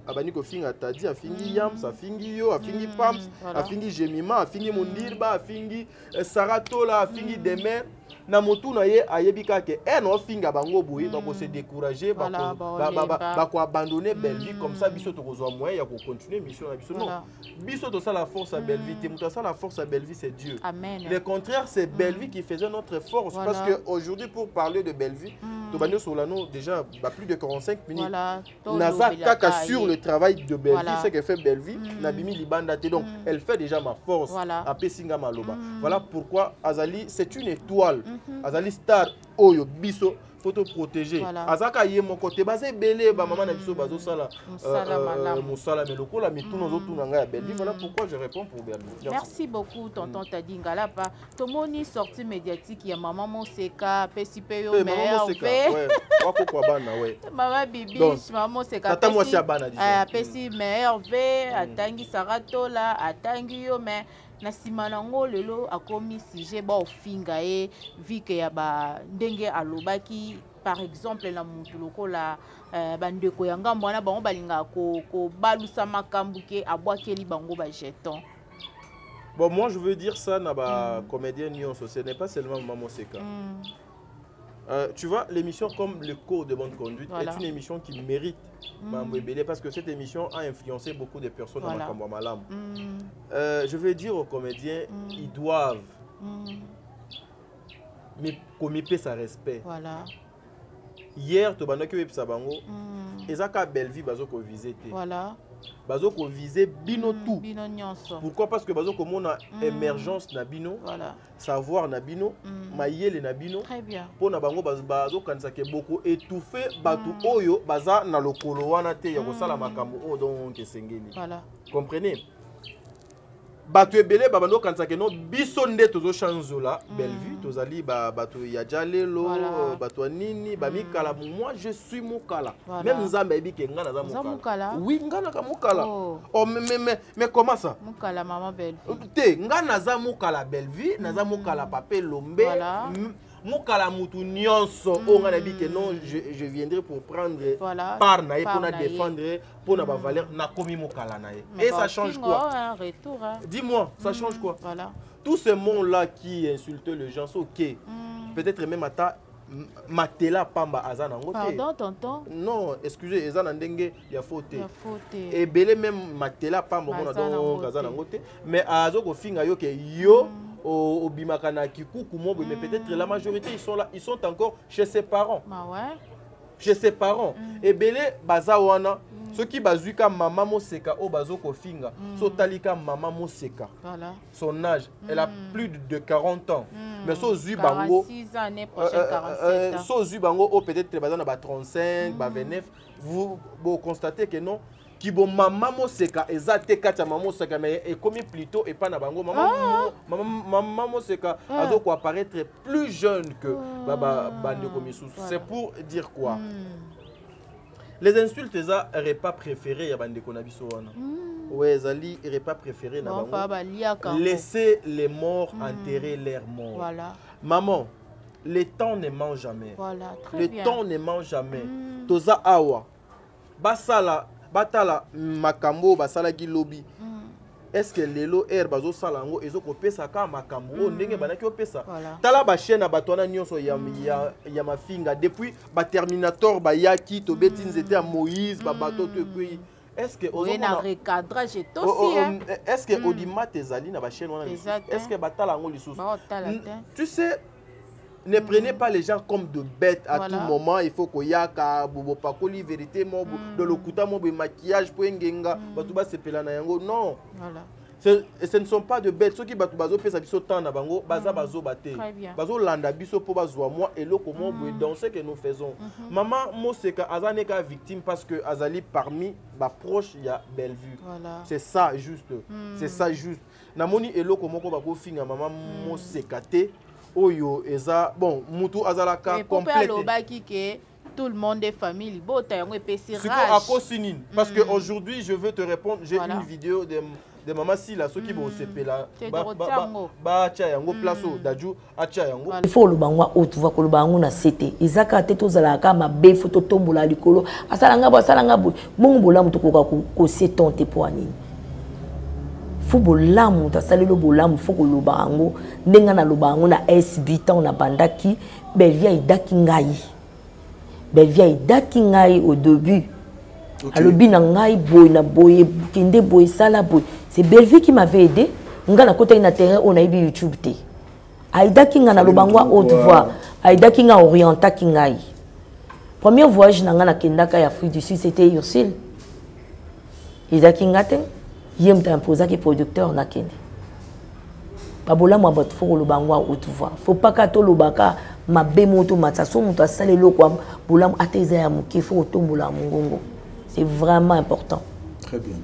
abani ko finga tadi afingi yams afingi yo afingi pams afingi jemima afingi mundirba afingi saratola afingi demer na motu na ye ayebika ke no finga bango boye donc se décourager ba ko abandonner Bellevue comme ça biso to kozwa moyen ya ko continuer mission na biso non biso to ça la force à Bellevue te muta ça la force à Bellevue c'est Dieu. Amen. Le contraire c'est Bellevue qui faisait notre force parce que aujourd'hui pour parler de Bellevue to bano solano déjà plus de 45 minutes. Naza kaka sur le travail de Bellevue ce que fait Bellevue na bimi libanda te donc elle fait déjà ma force à pesinga maloba. Voilà pourquoi Azali c'est une étoile. Azali star oyo biso faut te protéger. Azaka yé mon côté basé belé ba maman na biso bazo sala musala mais lokola mituno zo tunanga ya Bellevue. Voilà pourquoi je réponds pour Bellevue. Merci beaucoup tonton Tadinga là pas tomoni sortie médiatique ya maman Moseka pesipe yo mère ouais wako kwa bana ouais maman bibi maman Moseka tata moi si bana disons pesi mère ve atangi saratola atangi yo mais na sima nango lelo akomi sujet ba ofinga e vike ya ba ndenge alobaki par exemple na mutu lokola bandeko ya ngambo wana bango balinga ko balusa makambu ke abwakeli bango ba jeton. Bon, moi je veux dire ça na ba comédien nyonso, ce n'est pas seulement Maman Moseka. Tu vois, l'émission comme le cours de bonne conduite est une émission qui mérite parce que cette émission a influencé beaucoup de personnes dans Makambo Malam. Je veux dire aux comédiens, ils doivent mais communiquer sa respect. Voilà. Hier, tu as vu Sabango, et ça a Bellevue bazoko visé. Voilà. Bazoko visé bino tout. Bino nyonso. Pourquoi? Parce que bazoko mona émergence na bino, savoir na bino, mayele na bino. Très bien. Pour na bango bazoko kanisa ke beaucoup étouffé batu oyo baza na lokolo wana te ya kosala makambo o donc esengeli. Voilà. Comprenez? Batu ebele babando kanisa ke no biso nde tozo chanzola Bellevue tozali batu ya jalelo batu nini ba mikala moi je suis mukala même nzambe ebike ngana za mukala oui ngana ka mukala oh mais comment ça mukala maman Bellevue te ngana za mukala Bellevue na za mukala papé lombe mukala mutu nyonso o ngana bike non je viendrai pour prendre part na pour na défendre pour na ba valeur na komi mukala na et ça change quoi dis-moi ça change quoi voilà tous ces mots-là qui insultent les gens, c'est ok. Peut-être même à matela pamba azana ngote. Pardon, tonton? Non, excusez, azana ndenge ya faute. Et belé même matela pamba donc azana ngote. Mais azoko finga yo ke yo au bimakana kikuku mobo mais peut-être la majorité ils sont là, ils sont encore chez ses parents. Bah ouais. Chez ses parents. Et belé bazawana ceux qui bazuka Maman Moseka au bazoko finga, sotalika Maman Moseka. Voilà. Son âge, elle a plus de 40 ans. Mais so zubango 46 années prochaine 47 ans. So zubango au peut-être bazana ba 35, ba 29, vous constatez que non qui bon Maman Moseka ezate kata Maman Moseka mais est commis plutôt et pas na bango Maman Moseka azoko apparaître plus jeune que baba bande comme c'est pour dire quoi? Les insultes, ça n'aurait pas préféré à Bande Konabiso. Ouais, Zali, repas préféré na bango. Laissez les morts enterrer leurs morts. Voilà. Maman, le temps ne ment jamais. Voilà, le temps ne ment jamais. Toza awa. Basala, batala makambo, basala ki lobby. Est-ce que lelo air bazo salango ezo ko pesa ka makambo ndenge banaki opesa. Tala ba chaîne abatwana nyonso ya mafinga depuis ba Terminator ba yaki to betins était à Moïse ba bato to kui. Est-ce que on a recadrage aussi est-ce que Odima tezali na ba chaîne wana est-ce que batalango lisusu. Tu sais, ne prenez pas les gens comme de bêtes à tout moment. Il faut qu'il y ait bobo pakoli vérité mo de lokuta mo maquillage pour ngenga batuba sepela na yango non. Voilà. Ce ne sont pas de bêtes. Ceux qui batu bazo pesa biso temps na bango baza bazo baté. Bazo landa biso po bazwa moi et lo comment dans ce que nous faisons. Maman Moseka azane ka victime parce que azali parmi ba proche ya Bellevue. Voilà. C'est ça juste. C'est ça juste. Namoni elo comment ko bako finga maman Moseka té. Oyo eza bon mutu azalaka complète tout le monde est famille bota yango epesi rage à cause parce que aujourd'hui je veux te répondre, j'ai une vidéo de maman Sila ceux qui vont sepela ba tia yango placeau daju atia yango il faut le bangwa autre va ko le bangu na cité izaka te tozalaka mabe photo tombola likolo asalanga bo bongo bolamu to ko se tonte po anini faut bolamu ta salelo bolamu faut ko lobango ndenga na lobango na SB tant na bandaki Bellevue idaki ngai au début alobi na ngai boy na boy kende boy sala boy c'est Bellevue qui m'avait aidé nga na kota ina terrain on a ibi YouTube te aidaki nga na lobango haute voix aidaki nga orientaki ngai premier voyage na nga na kendaka ya Afrique du Sud c'était Ursule idaki ngate yem ta imposa ki producteur na kende babola mwa bot fo lo bangwa otuva faut pas ka to lo baka mabe moto matsaso moto asale lo kwa bola ateza ya muke fo tombola mungongo c'est vraiment important. Très bien.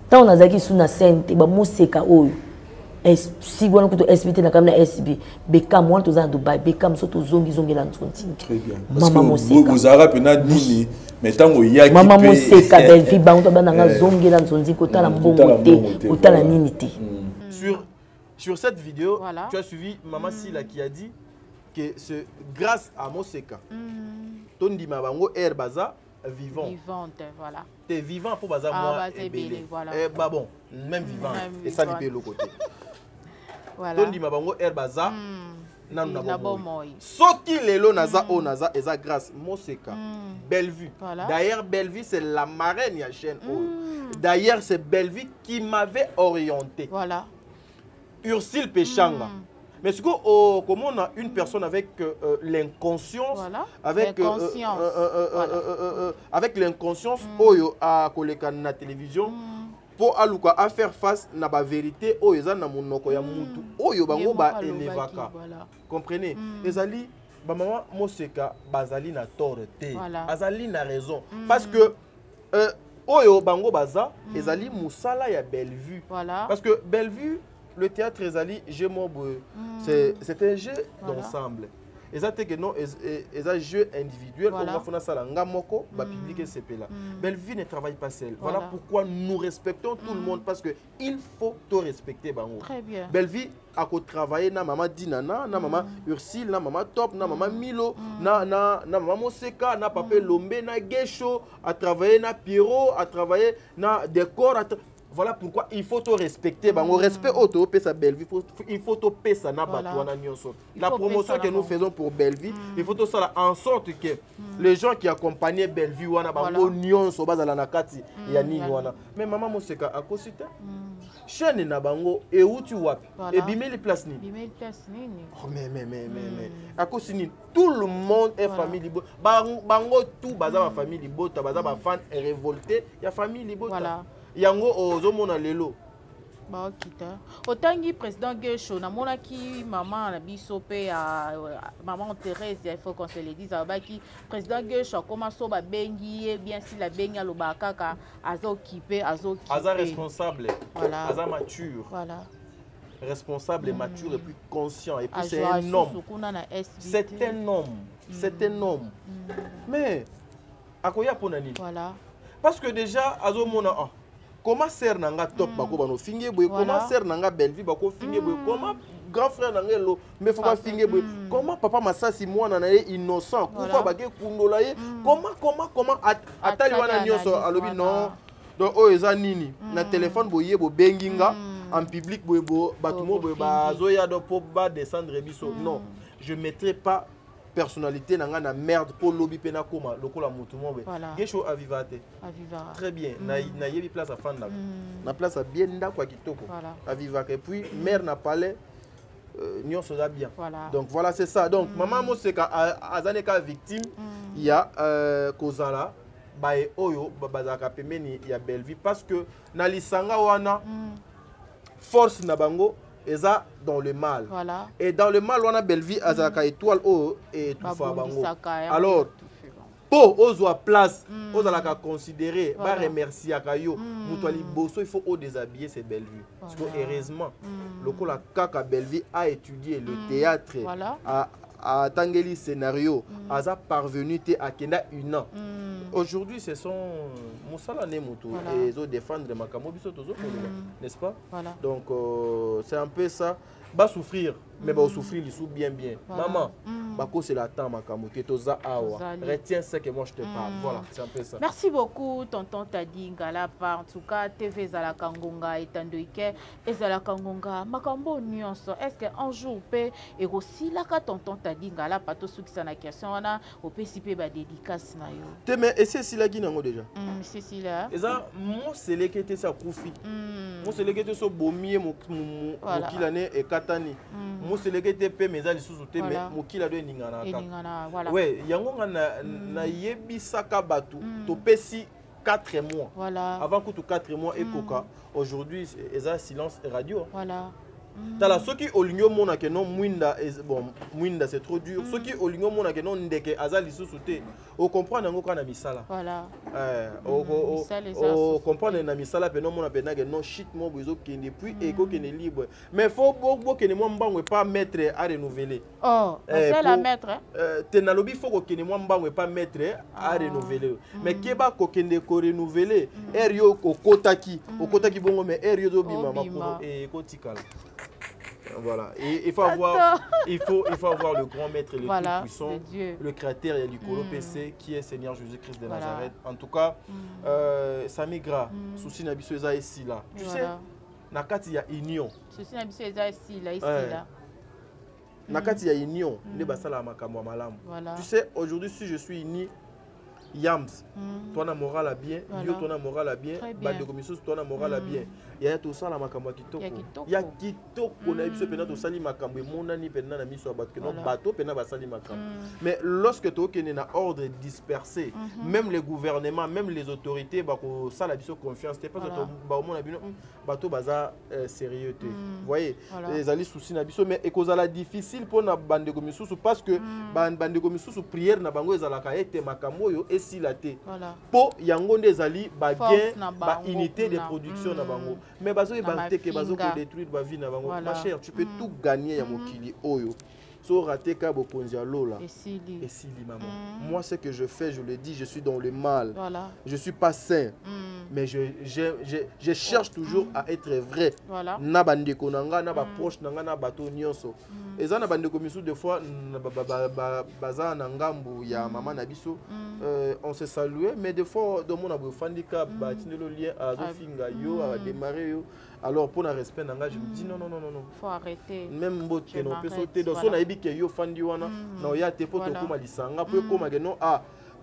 Tant on a zaki suna sente ba museka oyo si wana kuto SBT na kamna SB Beckham wana toza Dubai Beckham so to zongi la ntsonti. Très bien. Mama Moseka vous ara pena nini mais tango yaki Mama Moseka Bellevue ba to bana nga zongi la ntsonti kota la mbongo te kota la nini te. Sur cette vidéo, tu as suivi Maman Sila qui a dit que c'est grâce à Moseka. Tondi mabango air baza vivant. Vivante, voilà. T'es vivant pour baza moi et belé. Voilà. Bah bon, même vivant. Et ça libère le côté. Voilà. Tondi mabango air baza. Nan na bon moi. Soki lelo naza o naza eza grâce Moseka. Bellevue. D'ailleurs Bellevue c'est la marraine ya chaîne. D'ailleurs c'est Bellevue qui m'avait orienté. Voilà. Ursule Péchanga. Mais ce que comment on a une personne avec l'inconscience, avec l'inconscience, oyo a koleka na télévision pour aluka à faire face na ba vérité oyo za na monoko ya mutu oyo bango ba elevaka. Comprenez? Ezali ba maman Moseka bazali na tort te. Azali na raison parce que oyo bango baza ezali musala ya Bellevue. Parce que Bellevue le théâtre ezali jeu mobo c'est un jeu d'ensemble. Ezate que non un jeu individuel comme on fona sala ngamoko ba public sepela. Bellevue ne travaille pas seul. Voilà pourquoi nous respectons tout le monde parce que il faut te respecter bango. Très bien. Bellevue a ko travailler na maman Dinana, na maman Ursule, na maman Top, na maman Milo, na maman Moseka, na papa Lombe, na Gesho, a travailler na Pierrot, a travailler na décor. Voilà pourquoi il faut te respecter. Au respect auto pesa Bellevue, il faut te pesa na batwana nyonso. La promotion que nous faisons pour Bellevue, il faut tout ça en sorte que les gens qui accompagnaient Bellevue wana bango nyonso bazala na kati ya nini wana. Mais maman Moseka akosita chaîne na bango et où tu wapi et bimeli place ni. Bimeli place nini. Oh mais akosini tout le monde est famille libo. Bango tout baza ba famille libo, baza ba fan révolté, ya famille libo. Voilà. Yango ozomona lelo ba kita otangi président Gesho na mona ki maman na biso pe maman Thérèse il faut qu'on se le dise abaki président Gesho comment so ba bengi bien si la bengi aloba kaka azo occupé aza responsable voilà aza mature voilà responsable et mature et puis conscient et puis c'est un homme c'est un homme mais akoya pona nini voilà parce que déjà azomona comment sœur nanga top bako bano finge boy, comment sœur nanga belle-vie bako finge boy, comment grand frère nanga lo mais faut pas finge boy, comment papa Masasi moi na innocent kufa bake kundola ye, comment atali wana nyonso alobi non. Donc oh eza nini na téléphone boye bo benginga en public boye bo batumo boye ba zoya do po ba descendre biso. Non, je mettrai pas personnalité nanga na merde pour lobby pena koma lokola mutumo be. Gesho avivate. Très bien. Na yebi place à fanda. Na place à bien nda kwa kitoko. Avivake et puis mère n'a parlé nyon soda bien. Donc voilà, c'est ça. Donc maman mo c'est ka azaneka victime, il y a kozala bae oyo bazaka pemeni ya belle-vie parce que na lisanga wana force na bango eza dans le mal. Et dans le mal wana belle-vie azaka étoile o et tout fa bango. Alors pour ozwa place ozalaka considérer ba remercier akayo mutwali boso il faut au déshabiller ces belle-vie. Parce que heureusement lokola kaka belle-vie a étudié le théâtre à Tangeli scénario, Aza parvenu à Kenda une an. Aujourd'hui, ce sont Moussala Nemoto et ils ont défendre Makamo Bisotozo, n'est-ce pas? Donc, c'est un peu ça. Va souffrir, mais va souffrir, il souffre bien. Maman, Bako c'est la temps, Makamo, Ketoza Awa. Retiens ce que moi je te parle. Voilà, c'est un peu ça. Merci beaucoup, tonton Tadi Ngalapa. En tout cas, TV Zala Kangonga et Tandoike et Zala Kangonga. Makambo nuance. Est-ce qu'un jour, peut et aussi là, quand tonton Tadi Ngalapa, tout ce qui s'en a question, on a au PCP ba dédicace na yo. Mais c'est si là qui n'en déjà. C'est si là. Et ça, moi c'est les qui étaient ça koufi. Moi c'est les qui étaient so bomier mon kilane et katani. Moi c'est les qui étaient pe mais ça les sous-souté mais mon kilane ningana. Ouais, yango na yebi saka batu to pesi 4 mois. Avant que tu 4 mois et coca. Aujourd'hui, c'est silence radio. T'as là ceux qui au ligno mona que non muinda bon muinda c'est trop dur. Ceux qui au ligno mona que non ndeke azali sous-souté. On comprend nango kana misala. On comprend na misala pe non mona pe na que non shit mo bozo qui depuis eko qui est libre. Mais faut beaucoup que ne moi mbangwe pas mettre à renouveler. C'est la mettre. Tenalobi faut que ne moi mbangwe pas mettre à renouveler. Mais keba ko kende ko renouveler. Erio ko kotaki bongo mais erio do bima makuro et kotikala. Voilà, et il faut avoir le grand maître, le plus puissant, le créateur et du Colo PC qui est Seigneur Jésus-Christ de Nazareth. En tout cas, ça migra. Souci nabiso eza ici là. Tu sais, nakati ya union. Souci nabiso eza ici là. Nakati ya union, ne basala makambo malam. Tu sais, aujourd'hui si je suis uni Yams, toi na moral à bien, yo toi na moral à bien, bande de commission toi na moral à bien. Il y a tout ça la makambo kitoko. Il y a kitoko on a biso pena to sali makambo monani pena na miso abat que non bateau pena ba sali makambo. Mais lorsque to kene na ordre dispersé, même les gouvernements, même les autorités ba ko sala biso confiance, t'es pas to ba mona bino bateau baza sérieux te. Vous voyez, les ali souci na biso mais ekozala difficile pour na bande de commission parce que bande de commission sous prière na bango ezala ka ete makambo yo si la té po yango ndezali ba gain ba unité de production na bango mais bazo ebarte ke bazo ko détruire ba vie na bango ma chère tu peux tout gagner ya mokili oyo so raté ka bokonzi lola et si maman moi ce que je fais je le dis je suis dans le mal je suis pas sain mais je cherche toujours à être vrai na bandeko nanga na ba proche nanga na bato nyonso eza na bandeko misu des fois baza na ngambu ya maman na biso on se saluait mais des fois dans mon abo fandika ba tinelo lien azo finga yo a démarrer yo alors pour le respect nanga je me dis non faut arrêter même mbote non peut sauter dans son aibi ke yo fandi wana na ya te poto koma lisanga po koma ke non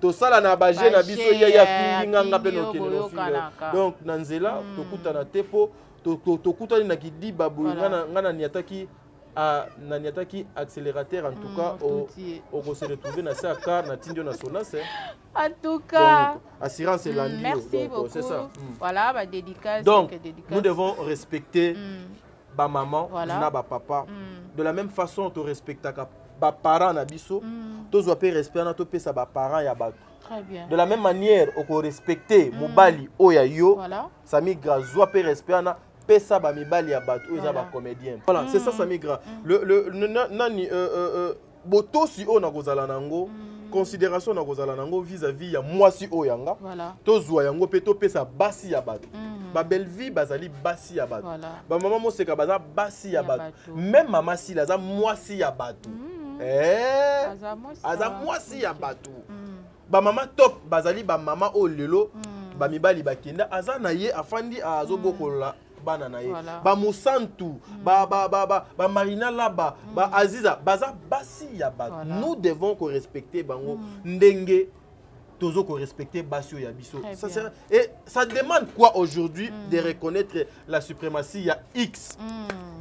to sala na baje na biso ya fingi nganga pe no keno finga donc na nzela to kutana te po to kutani na kidi babu ngana niataki na niataki accélérateur en tout cas au se retrouver na sa car na tindio na sonas en tout cas assurance landio merci beaucoup c'est ça voilà ba dédicace donc nous devons respecter ba maman na ba papa de la même façon to respectaka ba parents na biso to zo pe respect na to pesa ba parents ya ba très bien de la même manière au respecter mobali oya yo ça migra zo pe respect na pesa ba mibali ya bato oza ba comédien voilà c'est ça ça migra le nani boto si on a kozala nango considération na kozala nango vis-à-vis ya moi si oyanga to zo yango pe to pesa basi ya bato ba belle vie bazali basi ya bato ba maman moseka baza basi ya bato même maman si la za mwasi ya bato aza mwasi ya bato ba maman top bazali ba maman o lelo ba mibali bakenda aza na ye afandi azobokola bana na ye ba musantu ba marina laba ba aziza baza basi ya bato nous devons respecter bango ndenge tozo ko respecter basio ya biso. Et ça demande quoi aujourd'hui de reconnaître la suprématie ya X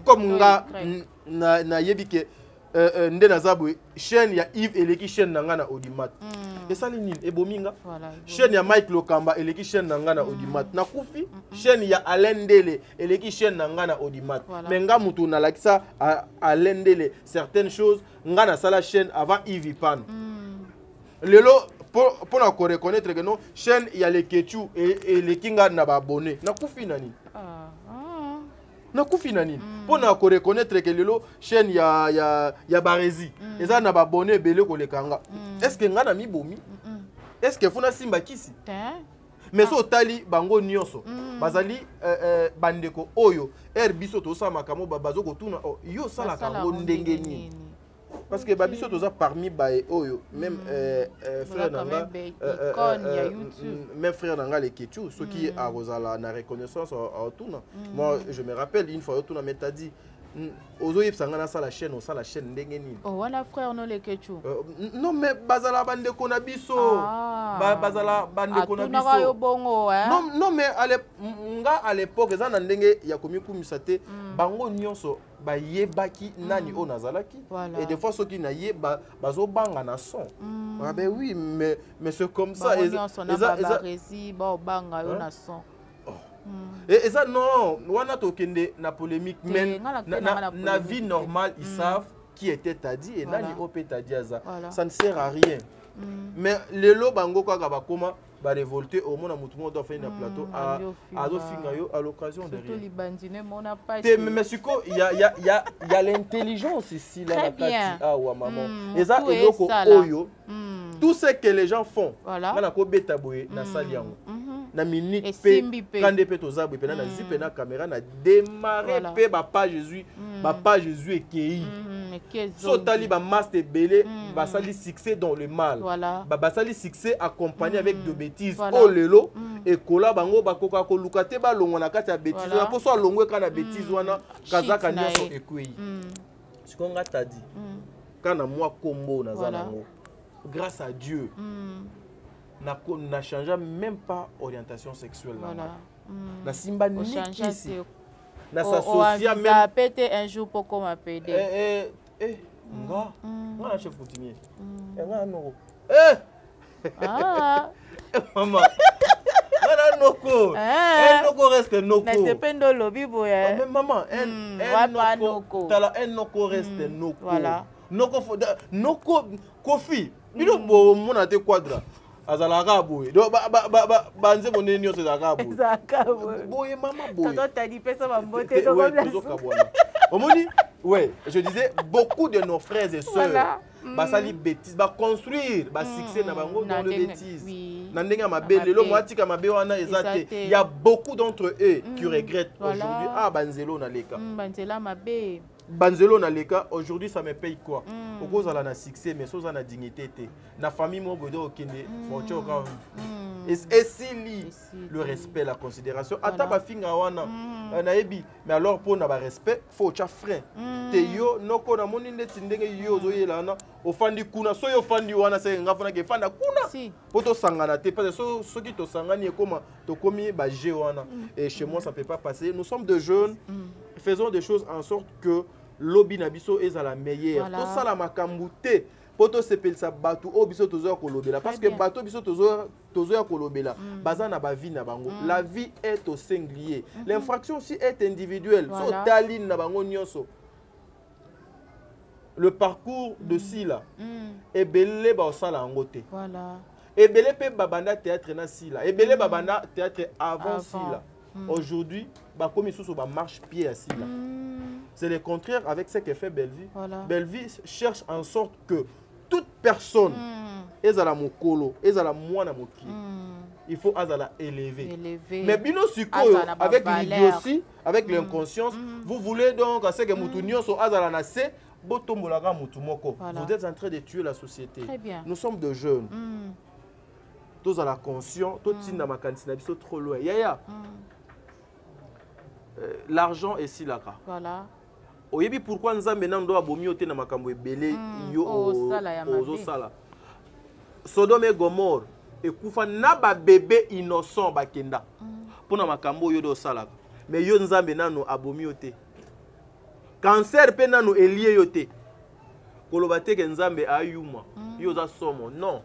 comme na yebike nde nazabu chaîne ya Yves eleki chaîne nanga na Audimat et ça nini ebominga chaîne ya Mike Lokamba eleki chaîne nanga na Audimat na kufi chaîne ya Alain Dele eleki chaîne nanga na Audimat mais nga mutu na lakisa Alain Dele certaines choses nga na sala chaîne avant Yves Ipan lelo pour na ko reconnaître que non chaîne ya les Ketchu et les kinga na ba abonné na kufi nani na kufi nani pour na ko reconnaître que lelo chaîne ya Barezi eza na ba abonné belé ko lekanga est-ce que nga na mi bomi est-ce que funa simba kisi mais so tali bango nyonso bazali bandeko oyo biso to sa makamo bazo ko tuna yo sala kango ndenge nini parce que babiso toza parmi bae oyo même frère nanga même frère nanga les Ketchu ceux qui a rozala na reconnaissance à tuna moi je me rappelle une fois tuna mais t'as dit ozo yipsanga na sala chaîne ndenge nini oh wana frère no les Ketchu non mais bazala bande ko na biso bazala bande ko na biso non mais à l'époque za na ndenge ya komikumisa te bango nyonso ba yebaki nani o nazalaki et des fois ceux qui na ye bazo banga na son ah ben oui mais c'est comme ça et ça rési ba banga yo na son et ça non wana to kende na polémique mais na vie normale ils savent qui était Tadi et nani opé Tadi aza ça ne sert à rien mais lelo bango kwa ba koma ba révolter au monde mutu mo doit faire un plateau à fingayo à l'occasion de rien mais siko il y a l'intelligence ici là la partie wa maman et ça eloko oyo tout ce que les gens font na ko beta boye na sali yango na minute pe quand pe tozabwe pe na zipe na caméra na démarrer pe ba page Jésus ekei so tali ba master belé ba sali succès dans le mal ba sali succès accompagné avec de bêtises oh lelo et kola bango ba koka ko lukate ba longo na kati ya bêtises na po so longwe kana bêtises wana kazaka nyoso ekwei sikonga Tadi kana moi kombo na zanango grâce à Dieu n'a changé même pas orientation sexuelle na simba ni kisi na s'associa même pété un jour pour comme appeler nga na chef coutumier nga no maman nga noko noko reste noko mais c'est pas dans lobby boya mais maman noko tala noko reste noko voilà noko kofi bino bo mona te quadra azalaka boye do banze monene nyonso ezalaka boye boye mama boye toto tadi pesa bambote donc omoni ouais je disais beaucoup de nos frères et sœurs basali bêtises ba construire ba succès na bango dans le bêtise na ndenge mabe lelo mwatika mabe wana ezate il y a beaucoup d'entre eux qui regrettent aujourd'hui banzelo na leka banzela mabe banzelo na leka aujourd'hui ça me paye quoi pourquoi ça na succès mais ça na dignité té na famille mo godo okende mocho ka et si le respect la considération ata ba finga wana na ebi mais alors pour na ba respect faut cha frein te yo noko na moni ndeti ndenge yo zo yela na ofandi kuna so yo fandi wana se ngafuna ke fanda kuna poto sangana te parce que so qui to sangani ekoma to komi ba je wana et chez moi ça peut pas passer nous sommes de jeunes faisons des choses en sorte que lobby na biso est à la meilleure to sala makambu te poto sepelisa batu o biso tozo ko lobela parce que bato biso tozo ko lobela baza na ba vie na bango la vie est au singulier l'infraction aussi est individuelle so taline na bango nyonso le parcours de Sila et belé ba osala ngote voilà et belé pe babanda théâtre na Sila et belé babanda théâtre avant Sila aujourd'hui ba comme sous ba marche pied à Sila c'est le contraire avec ce que fait Bellevie Bellevie cherche en sorte que toute personne ezala mokolo ezala mwana moki il faut azala élevé. Mais bino sikoyo avec l'idiotie, avec l'inconscience, vous voulez donc à ce que mutunio so azala na se botombolaka mutumoko. Vous êtes en train de tuer la société. Nous sommes de jeunes. Tous à la conscience, tous na makantina biso trop loin. Yaya. L'argent est si là. Voilà. Oyebi pourquoi nzambe na ndo abomi ote na makambo ebele yo ozo sala. Sodome et Gomorre ekufa na ba bébé innocent bakenda. Pona makambo yo do sala. Mais yo nzambe nano abomi ote. Cancer pe nano elie yote. Koloba te ke nzambe ayuma. Yo za somo. Non.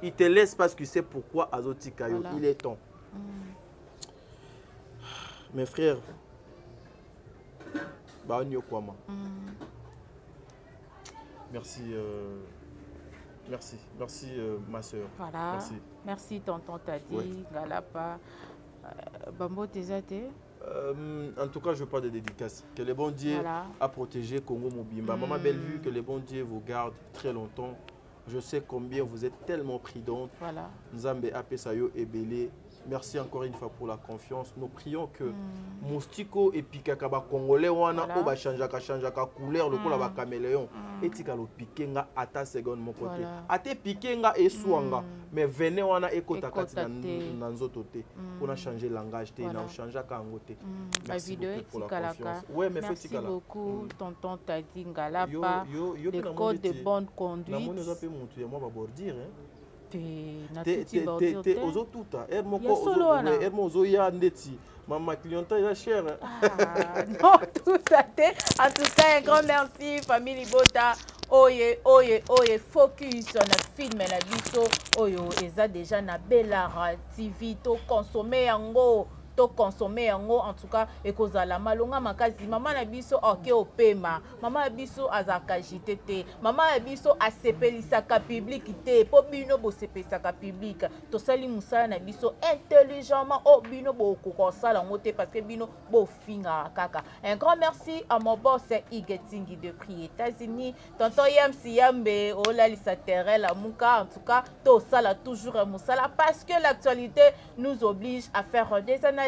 Il te laisse parce que c'est pourquoi azotika yo. Il est temps. Mes frères, merci, merci ma soeur. Voilà. Merci tonton Tati, Galapa, Bambo Tezate. En tout cas, je veux pas de dédicace. Que le bon Dieu a protégé Congo Mobimba. Maman Bellevue, que le bon Dieu vous garde très longtemps. Je sais combien vous êtes tellement prudente. Voilà. Nzambe Apesayo et Belé. Merci encore une fois pour la confiance. Nous prions que Moustiko et Pikakaba Congolais wana oba chanjaka couleur le kola ba caméléon et tika lo pikenga ata seconde mon côté. Ate pikenga et swanga mais venez wana ekota kati na nzoto te. On a changé langage te na changé ka ngote. Merci beaucoup pour la confiance. Ouais, mais merci beaucoup tonton Tati Ngalapa. Le code de bonne conduite. Na moni zape montu ya moi ba bordir hein. Ma clientèle est chère. Non, tout ça. En tout cas, un grand merci, famille Bota. Oye, focus sur notre film et la biso. Oyo, eza déjà na Belara TV, to consommer yango. To consommer en tout cas et kozala malonga makazi mama na biso oke opema mama na biso azaka jitete mama na biso asepelisaka public te po bino bo sepelisaka public to sali musala na biso intelligemment o bino bo kokosala ngote parce que bino bo finga kaka. Un grand merci à mon boss Igetingi depuis États-Unis tonton Yambe ola lisaterel amuka en tout cas to sala toujours musala parce que l'actualité nous oblige à faire des analyses.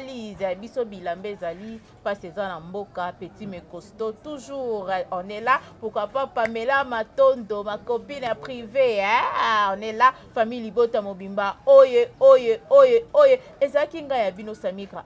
Biso Bilambe Zali, Passezan Mboka, Petit mais costaud, toujours on est là. Pourquoi pas Pamela Matondo, ma copine privée, hein? On est là, famille Libota Mobimba, oye, et ça qui nga ya bino samika